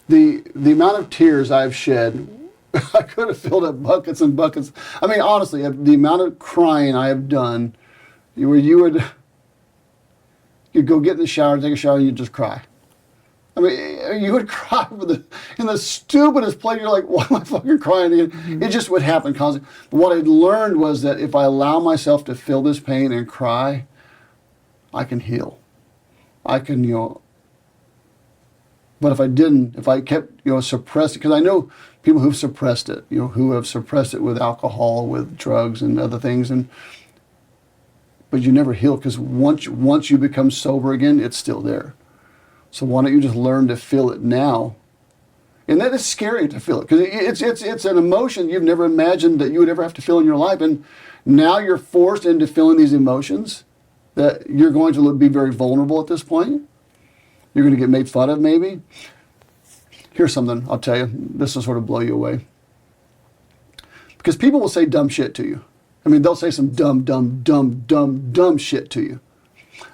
Speaker 3: The amount of tears I've shed, I could have filled up buckets and buckets. I mean, honestly, the amount of crying I have done, where you'd go get in the shower, take a shower, and you'd just cry. I mean, you would cry in the stupidest place. You're like, why am I fucking crying again? Mm-hmm. It just would happen constantly. But what I learned was that if I allow myself to feel this pain and cry, I can heal. I can, but if I didn't, if I kept, suppressed it, because I know people who've suppressed it, who have suppressed it with alcohol, with drugs and other things, but you never heal, because once you become sober again, it's still there. So why don't you just learn to feel it now? And that is scary to feel it, because it's an emotion you've never imagined that you would ever have to feel in your life, and now you're forced into feeling these emotions that you're going to be very vulnerable at this point. You're going to get made fun of, maybe. Here's something I'll tell you. This will sort of blow you away. Because people will say dumb shit to you. I mean, they'll say some dumb shit to you.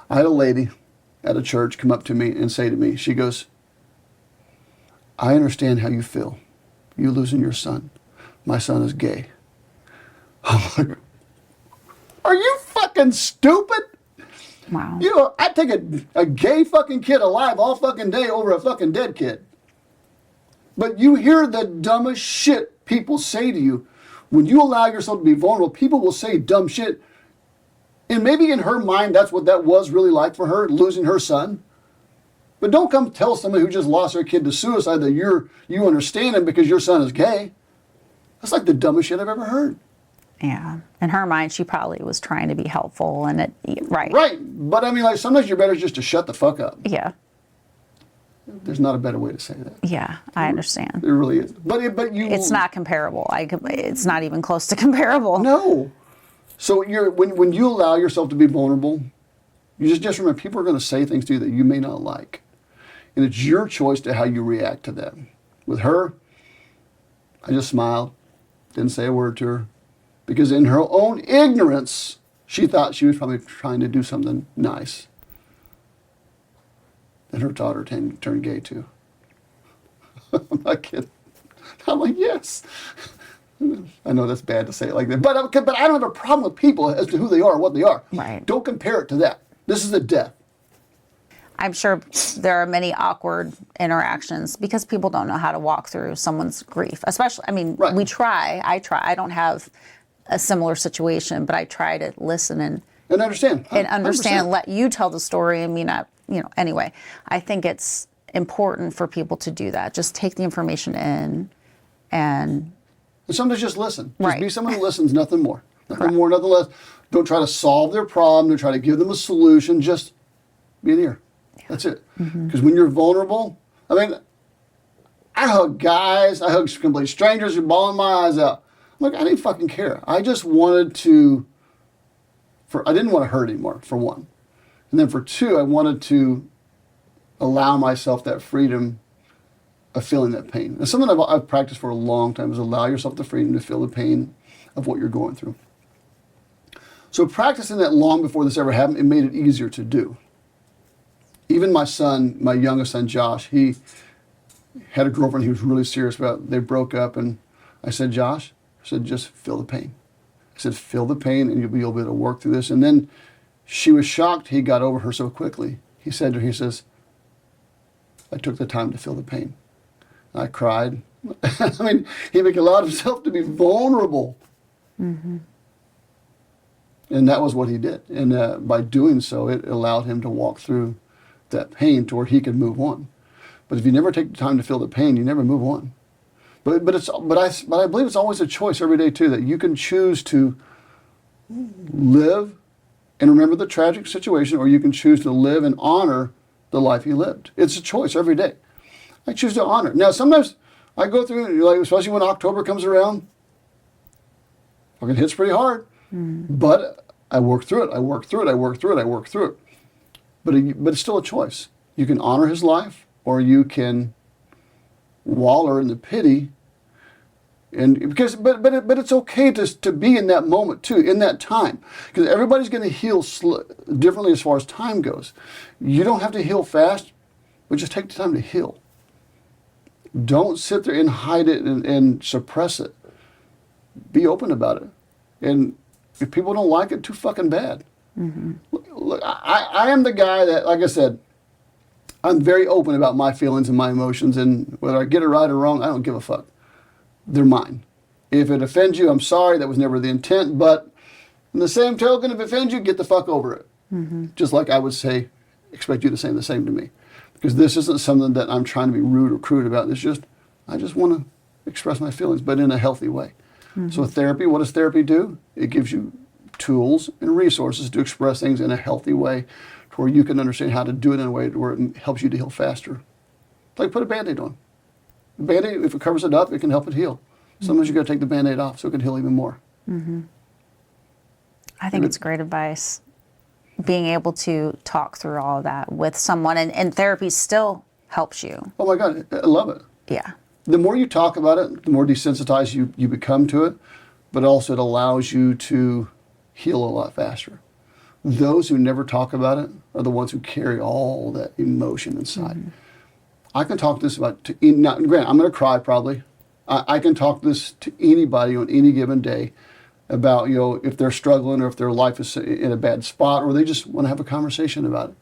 Speaker 3: I had a lady at a church come up to me and say to me, she goes, I understand how you feel. You losing your son. My son is gay. I'm like, are you fucking stupid?
Speaker 1: Wow.
Speaker 3: I'd take a gay fucking kid alive all fucking day over a fucking dead kid. But you hear the dumbest shit people say to you. When you allow yourself to be vulnerable, people will say dumb shit. And maybe in her mind, that's what that was really like for her, losing her son. But don't come tell somebody who just lost their kid to suicide that you understand him because your son is gay. That's like the dumbest shit I've ever heard.
Speaker 1: Yeah. In her mind, she probably was trying to be helpful, and right.
Speaker 3: Right. But I mean, like, sometimes you're better just to shut the fuck up.
Speaker 1: Yeah.
Speaker 3: There's not a better way to say that.
Speaker 1: Yeah, I understand.
Speaker 3: There really is. But
Speaker 1: it's not comparable. It's not even close to comparable.
Speaker 3: No. So when you allow yourself to be vulnerable, you just remember people are going to say things to you that you may not like. And it's your choice to how you react to them. With her, I just smiled, didn't say a word to her. Because in her own ignorance, she thought she was probably trying to do something nice. And her daughter turned gay too. I'm not kidding. I'm like, yes. I know that's bad to say it like that. But I don't have a problem with people as to who they are and what they are.
Speaker 1: Right.
Speaker 3: Don't compare it to that. This is a death.
Speaker 1: I'm sure there are many awkward interactions because people don't know how to walk through someone's grief. Especially,
Speaker 3: Right.
Speaker 1: we try. I try. I don't have a similar situation, but I try to listen and
Speaker 3: understand.
Speaker 1: And understand,
Speaker 3: 100%.
Speaker 1: let you tell the story and me not, anyway. I think it's important for people to do that. Just take the information in and
Speaker 3: sometimes just listen. Just
Speaker 1: Right.
Speaker 3: be someone who listens, nothing more. Nothing more, nothing less. Don't try to solve their problem. Don't try to give them a solution. Just be an ear. That's it. Because when you're vulnerable, I hug guys. I hug complete strangers who are bawling my eyes out. I'm like, I didn't fucking care. I just wanted to, I didn't want to hurt anymore, for one. And then for two, I wanted to allow myself that freedom of feeling that pain. And something I've practiced for a long time is allow yourself the freedom to feel the pain of what you're going through. So practicing that long before this ever happened, it made it easier to do. Even my son, my youngest son, Josh, he had a girlfriend he was really serious about. They broke up, and I said, Josh, just feel the pain. I said, feel the pain, and you'll be able to work through this. And then she was shocked he got over her so quickly. He said to her, he says, I took the time to feel the pain. And I cried. He allowed himself to be vulnerable. Mm-hmm. And that was what he did. And by doing so, it allowed him to walk through that pain to where he could move on. But if you never take the time to feel the pain, you never move on. But I believe it's always a choice every day too, that you can choose to live and remember the tragic situation, or you can choose to live and honor the life you lived. It's a choice every day. I choose to honor. Now sometimes I go through, like, especially when October comes around, fucking hits pretty hard. But I work through it. I work through it. But it's still a choice. You can honor his life, or you can waller in the pity. And but it's okay to be in that moment too, in that time, because everybody's going to heal differently as far as time goes. You don't have to heal fast, but just take the time to heal. Don't sit there and hide it and suppress it. Be open about it. And if people don't like it, too fucking bad. Mm-hmm. Look, I am the guy that, like I said, I'm very open about my feelings and my emotions, and whether I get it right or wrong, I don't give a fuck. They're mine. If it offends you, I'm sorry. That was never the intent. But in the same token, if it offends you, get the fuck over it. Mm-hmm. Just like I would say expect you to say the same to me. Because this isn't something that I'm trying to be rude or crude about. It's just, I just want to express my feelings, but in a healthy way. So therapy, what does therapy do? It gives you tools and resources to express things in a healthy way to where you can understand how to do it in a way where it helps you to heal faster. Like put a Band-Aid on. A Band-Aid, if it covers it up, it can help it heal. Sometimes you got to take the Band-Aid off so it can heal even more.
Speaker 1: I think it's great advice. Being able to talk through all of that with someone, and therapy still helps you.
Speaker 3: Oh my God, I love it.
Speaker 1: Yeah.
Speaker 3: The more you talk about it, the more desensitized you become to it, but also it allows you to heal a lot faster. Those who never talk about it are the ones who carry all that emotion inside. I can talk this about, now, granted, I'm going to cry probably. I can talk this to anybody on any given day about, if they're struggling or if their life is in a bad spot or they just want to have a conversation about it.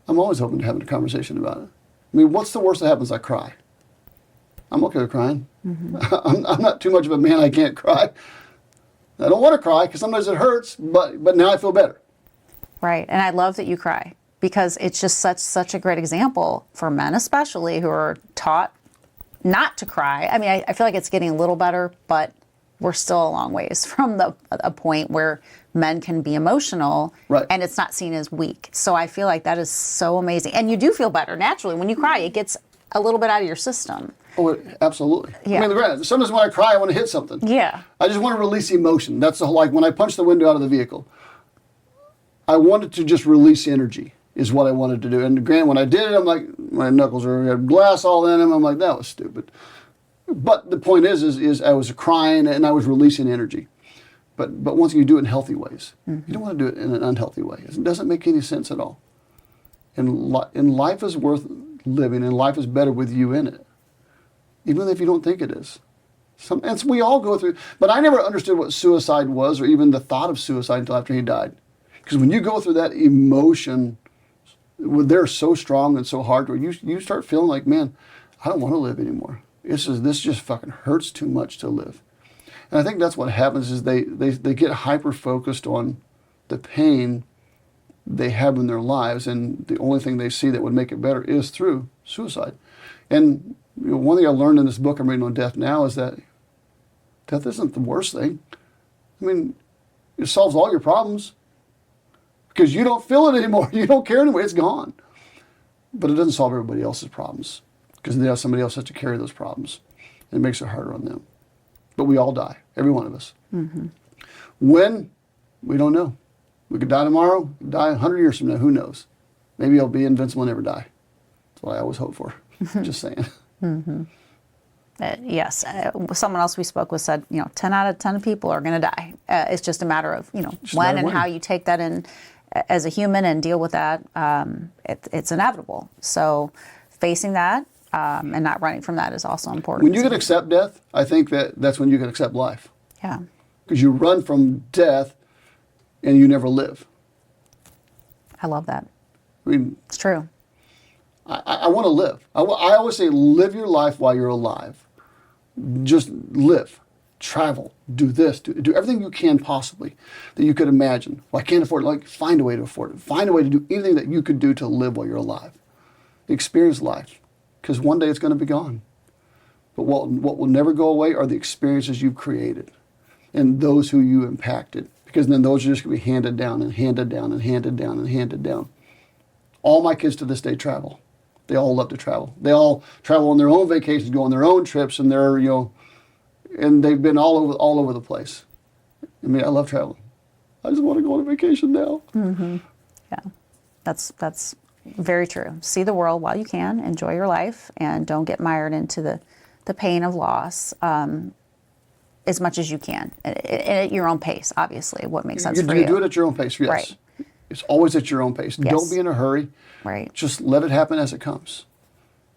Speaker 3: I'm always open to having a conversation about it. I mean, what's the worst that happens? I cry. I'm okay with crying. I'm not too much of a man I can't cry. I don't want to cry because sometimes it hurts, but now I feel better.
Speaker 1: Right. And I love that you cry because it's just such a great example for men especially who are taught not to cry. I mean, I feel like it's getting a little better, but we're still a long ways from a point where men can be emotional and it's not seen as weak. So I feel like that is so amazing. And you do feel better naturally. When you cry, it gets a little bit out of your system.
Speaker 3: Oh, absolutely.
Speaker 1: Yeah.
Speaker 3: I mean, sometimes when I cry, I want to hit something.
Speaker 1: Yeah.
Speaker 3: I just want to release emotion. That's the whole, like when I punched the window out of the vehicle, I wanted to just release energy is what I wanted to do. And granted, when I did it, I'm like, my knuckles had glass all in them. I'm like, that was stupid. But the point is I was crying and I was releasing energy. But once you do it in healthy ways, you don't want to do it in an unhealthy way. It doesn't make any sense at all. And life is worth living, and life is better with you in it, even if you don't think it is. And we all go through, but I never understood what suicide was or even the thought of suicide until after he died. Because when you go through that emotion, they're so strong and so hard, where you start feeling like, man, I don't want to live anymore. This just fucking hurts too much to live. And I think that's what happens is they get hyper-focused on the pain they have in their lives, and the only thing they see that would make it better is through suicide. And one thing I learned in this book I'm reading on death now is that death isn't the worst thing. I mean, it solves all your problems because you don't feel it anymore. You don't care anymore. It's gone. But it doesn't solve everybody else's problems because now somebody else has to carry those problems. And it makes it harder on them. But we all die, every one of us. When? We don't know. We could die tomorrow, die 100 years from now, who knows? Maybe I'll be invincible and never die. That's what I always hope for, just saying.
Speaker 1: Yes. Someone else we spoke with said, 10 out of 10 people are going to die. It's just a matter of, when and how you take that in as a human and deal with that. It's inevitable. So facing that and not running from that is also important.
Speaker 3: When you can accept death, I think that's when you can accept life.
Speaker 1: Yeah.
Speaker 3: Because you run from death and you never live.
Speaker 1: I love that.
Speaker 3: I mean,
Speaker 1: it's true.
Speaker 3: I want to live. I always say, live your life while you're alive. Just live, travel, do this, do everything you can possibly that you could imagine. Well, I can't afford it. Like, find a way to afford it. Find a way to do anything that you could do to live while you're alive. Experience life, because one day it's going to be gone. But what will never go away are the experiences you've created and those who you impacted. Because then those are just going to be handed down and handed down and handed down and handed down. All my kids to this day travel. They all love to travel. They all travel on their own vacations, go on their own trips, and they're, and they've been all over the place. I mean, I love traveling. I just want to go on a vacation now.
Speaker 1: Yeah, that's very true. See the world while you can, enjoy your life, and don't get mired into the pain of loss. As much as you can, at your own pace, obviously, what makes sense for you.
Speaker 3: You do it at your own pace, yes.
Speaker 1: Right.
Speaker 3: It's always at your own pace.
Speaker 1: Yes.
Speaker 3: Don't be in a hurry.
Speaker 1: Right.
Speaker 3: Just let it happen as it comes.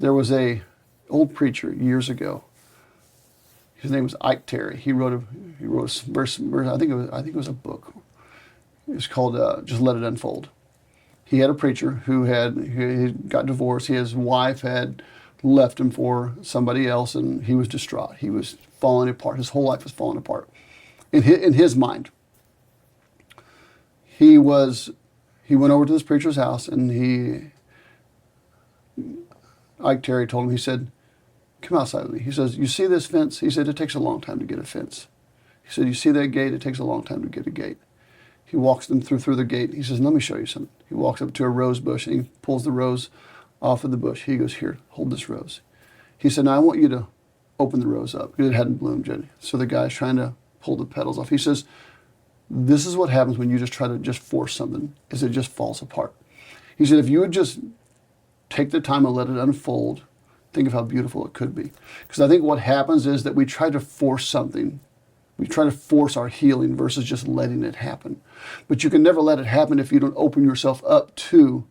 Speaker 3: There was a old preacher years ago. His name was Ike Terry. He wrote a verse. I think it was a book. It was called "Just Let It Unfold." He had a preacher who he got divorced. His wife had left him for somebody else, and he was distraught. He was falling apart. His whole life was falling apart. In his mind, he went over to this preacher's house, and Ike Terry told him, he said, come outside with me. He says, you see this fence? He said, it takes a long time to get a fence. He said, you see that gate? It takes a long time to get a gate. He walks them through the gate. He says, let me show you something. He walks up to a rose bush and he pulls the rose off of the bush. He goes, here, hold this rose. He said, now I want you to open the rose up. It hadn't bloomed yet. So the guy's trying to pull the petals off. He says, this is what happens when you just try to just force something, is it just falls apart. He said, if you would just take the time and let it unfold, think of how beautiful it could be. Because I think what happens is that we try to force something. We try to force our healing versus just letting it happen. But you can never let it happen if you don't open yourself up to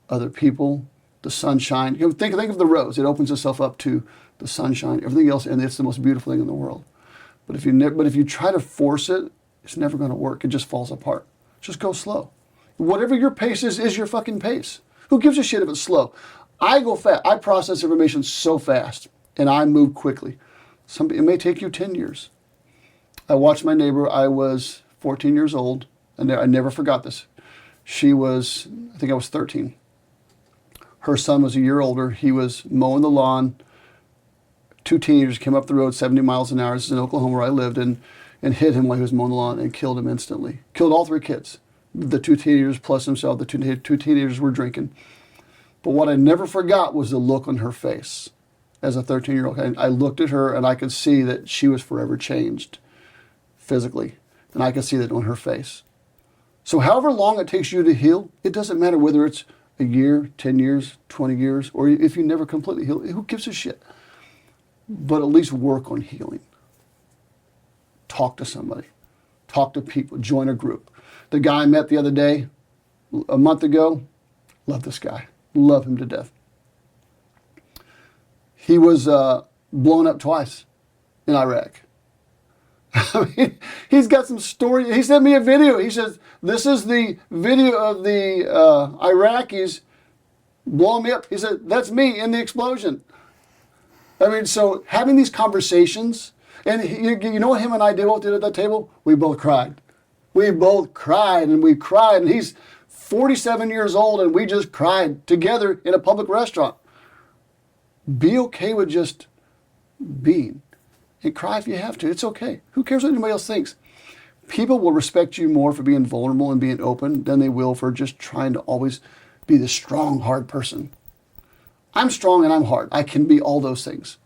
Speaker 3: other people, the sunshine. You know, think of the rose. It opens itself up to the sunshine, everything else, and it's the most beautiful thing in the world. But if you try to force it, it's never going to work. It just falls apart. Just go slow. Whatever your pace is your fucking pace. Who gives a shit if it's slow? I go fast. I process information so fast, and I move quickly. It may take you 10 years. I watched my neighbor. I was 14 years old, and I never forgot this. I think I was 13. Her son was a year older. He was mowing the lawn. Two teenagers came up the road 70 miles an hour. This is in Oklahoma where I lived, and hit him while he was mowing the lawn and killed him instantly. Killed all three kids. The two teenagers plus himself. The two teenagers were drinking. But what I never forgot was the look on her face as a 13-year-old. I looked at her and I could see that she was forever changed physically. And I could see that on her face. So however long it takes you to heal, it doesn't matter whether it's a year, 10 years, 20 years, or if you never completely heal. Who gives a shit? But at least work on healing. Talk to somebody. Talk to people. Join a group. The guy I met the other day, a month ago, love this guy. Love him to death. He was blown up twice in Iraq. I mean, he's got some story. He sent me a video. He says, this is the video of the Iraqis blowing me up. He said, that's me in the explosion. I mean, so having these conversations, and you know what him and I both did at that table? We both cried. We both cried and we cried. And he's 47 years old and we just cried together in a public restaurant. Be okay with just being. And cry if you have to. It's okay. Who cares what anybody else thinks? People will respect you more for being vulnerable and being open than they will for just trying to always be the strong, hard person. I'm strong and I'm hard. I can be all those things.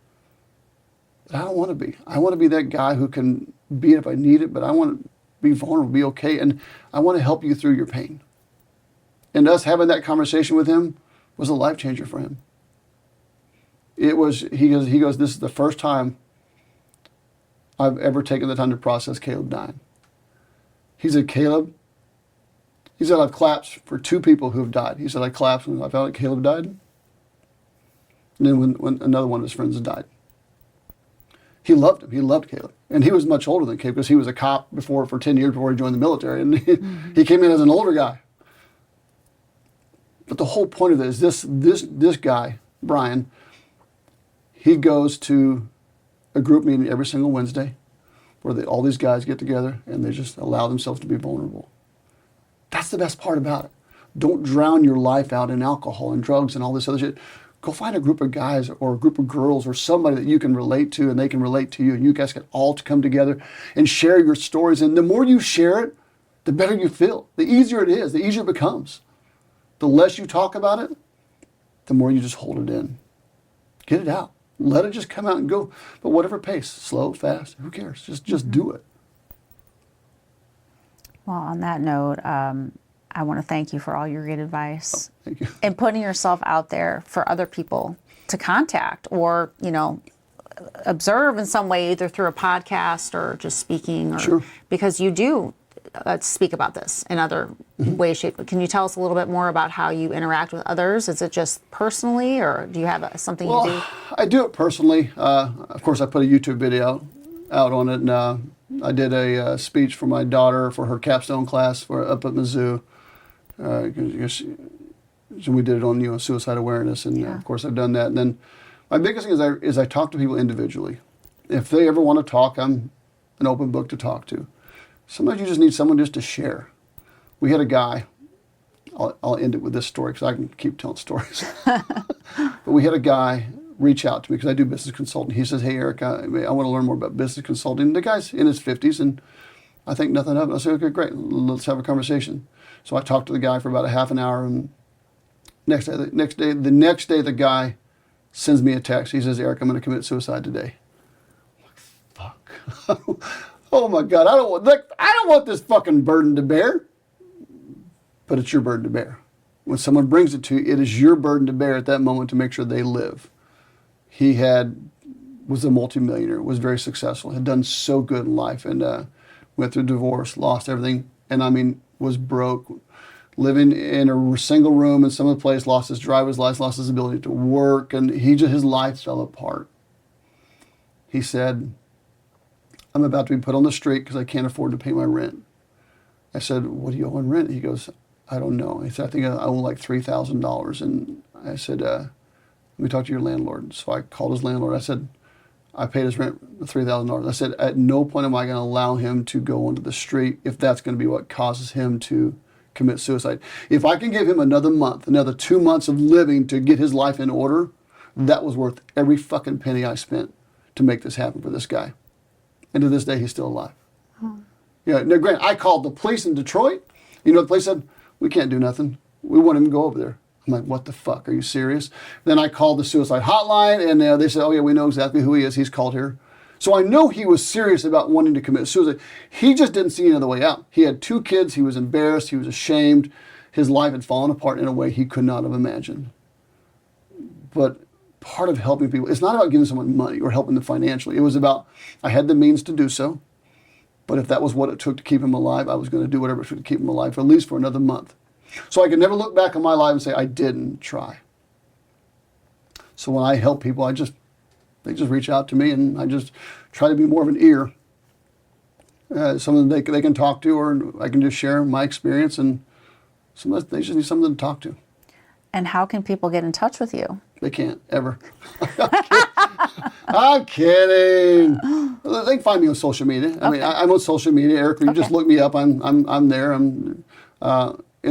Speaker 3: But I don't want to be. I want to be that guy who can be it if I need it, but I want to be vulnerable, be okay, and I want to help you through your pain. And us having that conversation with him was a life changer for him. It was, he goes, this is the first time I've ever taken the time to process Caleb dying. He said, Caleb, he said, I've clapped for two people who have died. He said, I clapped when I found out Caleb died. And then when another one of his friends died. He loved him. He loved Caleb. And he was much older than Caleb because he was a cop for 10 years before he joined the military. And he came in as an older guy. But the whole point of it is this guy, Brian, he goes to a group meeting every single Wednesday where all these guys get together and they just allow themselves to be vulnerable. That's the best part about it. Don't drown your life out in alcohol and drugs and all this other shit. Go find a group of guys or a group of girls or somebody that you can relate to and they can relate to you, and you guys can all come together and share your stories. And the more you share it, the better you feel. The easier it is, the easier it becomes. The less you talk about it, the more you just hold it in. Get it out. Let it just come out and go. But whatever pace, slow, fast, who cares? Just do it.
Speaker 1: Well, on that note, I want to thank you for all your great advice.
Speaker 3: Oh, thank you.
Speaker 1: And putting yourself out there for other people to contact or, observe in some way, either through a podcast or just speaking.
Speaker 3: Sure.
Speaker 1: Because you do speak about this in other ways, shape. Can you tell us a little bit more about how you interact with others? Is it just personally, or do you have something you do?
Speaker 3: I do it personally. Of course, I put a YouTube video out on it, and I did a speech for my daughter for her capstone class up at Mizzou. So we did it on suicide awareness, and of course I've done that. And then my biggest thing is I talk to people individually. If they ever want to talk, I'm an open book to talk to. Sometimes you just need someone just to share. We had a guy, I'll end it with this story because I can keep telling stories. But we had a guy reach out to me because I do business consulting. He says, "Hey, Eric, I want to learn more about business consulting." The guy's in his 50s, and I think nothing of it. I said, "Okay, great. Let's have a conversation." So I talked to the guy for about a half an hour, and the next day, the guy sends me a text. He says, "Eric, I'm going to commit suicide today." I'm like, fuck. Oh my God, I don't want this fucking burden to bear. But it's your burden to bear. When someone brings it to you, it is your burden to bear at that moment to make sure they live. He was a multimillionaire, was very successful, had done so good in life, and went through divorce, lost everything, and was broke, living in a single room in some other place, lost his driver's license, lost his ability to work, and his life fell apart. He said, "I'm about to be put on the street because I can't afford to pay my rent." I said, "What do you owe in rent?" He goes, "I don't know." He said, "I think I owe like $3,000. And I said, "Let me talk to your landlord." So I called his landlord. I said, I paid his rent $3,000. I said, at no point am I going to allow him to go onto the street if that's going to be what causes him to commit suicide. If I can give him another month, another 2 months of living to get his life in order, that was worth every fucking penny I spent to make this happen for this guy. And to this day, he's still alive. Yeah, now granted, I called the police in Detroit. You know what the police said? "We can't do nothing. We want him to go over there." I'm like, "What the fuck? Are you serious?" Then I called the suicide hotline, and they said, "Oh yeah, we know exactly who he is. He's called here." So I know he was serious about wanting to commit suicide. He just didn't see another way out. He had 2 kids. He was embarrassed. He was ashamed. His life had fallen apart in a way he could not have imagined. But part of helping people, it's not about giving someone money or helping them financially. It was about, I had the means to do so. But if that was what it took to keep him alive, I was going to do whatever it took to keep him alive for at least for another month. So I could never look back on my life and say, I didn't try. So when I help people, they just reach out to me, and I just try to be more of an ear. Someone they can talk to, or I can just share my experience, and sometimes they just need something to talk to.
Speaker 1: And how can people get in touch with you?
Speaker 3: They can't, ever. I'm kidding. They can find me on social media. I mean, I'm on social media, Eric. You just look me up. I'm there. And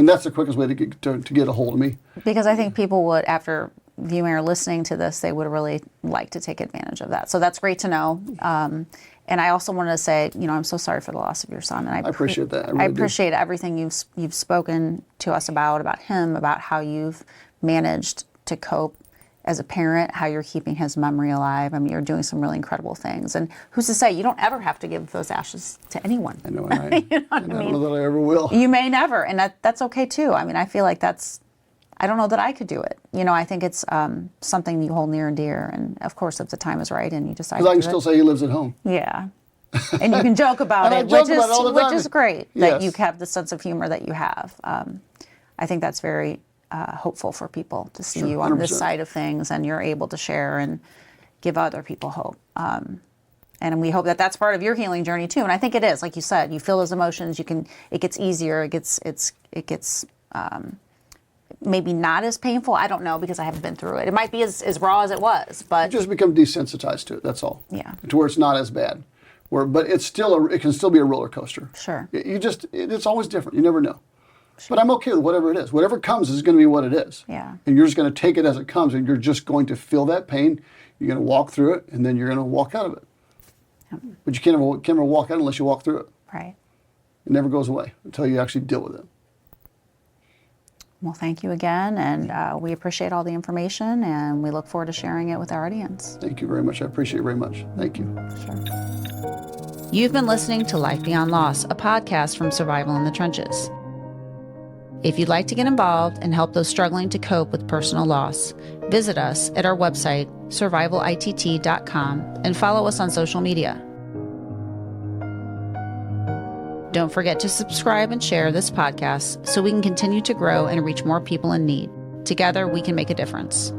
Speaker 3: that's the quickest way to get a hold of me.
Speaker 1: Because I think people would, after viewing or listening to this, they would really like to take advantage of that. So that's great to know. And I also wanted to say, I'm so sorry for the loss of your son. And I
Speaker 3: appreciate that.
Speaker 1: I appreciate everything you've spoken to us about him, about how you've managed to cope as a parent, how you're keeping his memory alive. I mean, you're doing some really incredible things. And who's to say you don't ever have to give those ashes to anyone?
Speaker 3: I know, and I don't know that I ever will.
Speaker 1: You may never, and that's okay too. I mean, I feel like I don't know that I could do it. I think it's something you hold near and dear. And of course, if the time is right and you decide to do it.
Speaker 3: Because I can still say he lives at home.
Speaker 1: Yeah. And you can joke about it, which is great that you have the sense of humor that you have. I think that's very hopeful for people to see you on 100%. This side of things, and you're able to share and give other people hope. And we hope that that's part of your healing journey too. And I think it is, like you said, you feel those emotions. It gets easier. It gets maybe not as painful. I don't know, because I haven't been through it. It might be as raw as it was, but
Speaker 3: you just become desensitized to it. That's all.
Speaker 1: Yeah.
Speaker 3: To where it's not as bad. But it's still it can still be a roller coaster.
Speaker 1: Sure.
Speaker 3: It's always different. You never know. Sure. But I'm okay with whatever it is. Whatever comes is going to be what it is.
Speaker 1: Yeah.
Speaker 3: And you're just going to take it as it comes, and you're just going to feel that pain. You're going to walk through it, and then you're going to walk out of it. Yep. But you can't ever walk out unless you walk through it.
Speaker 1: Right.
Speaker 3: It never goes away until you actually deal with it.
Speaker 1: Well, thank you again, and we appreciate all the information, and we look forward to sharing it with our audience.
Speaker 3: Thank you very much. I appreciate it very much. Thank you.
Speaker 1: Sure. You've been listening to Life Beyond Loss, a podcast from Survival in the Trenches. If you'd like to get involved and help those struggling to cope with personal loss, visit us at our website, survivalitt.com, and follow us on social media. Don't forget to subscribe and share this podcast so we can continue to grow and reach more people in need. Together, we can make a difference.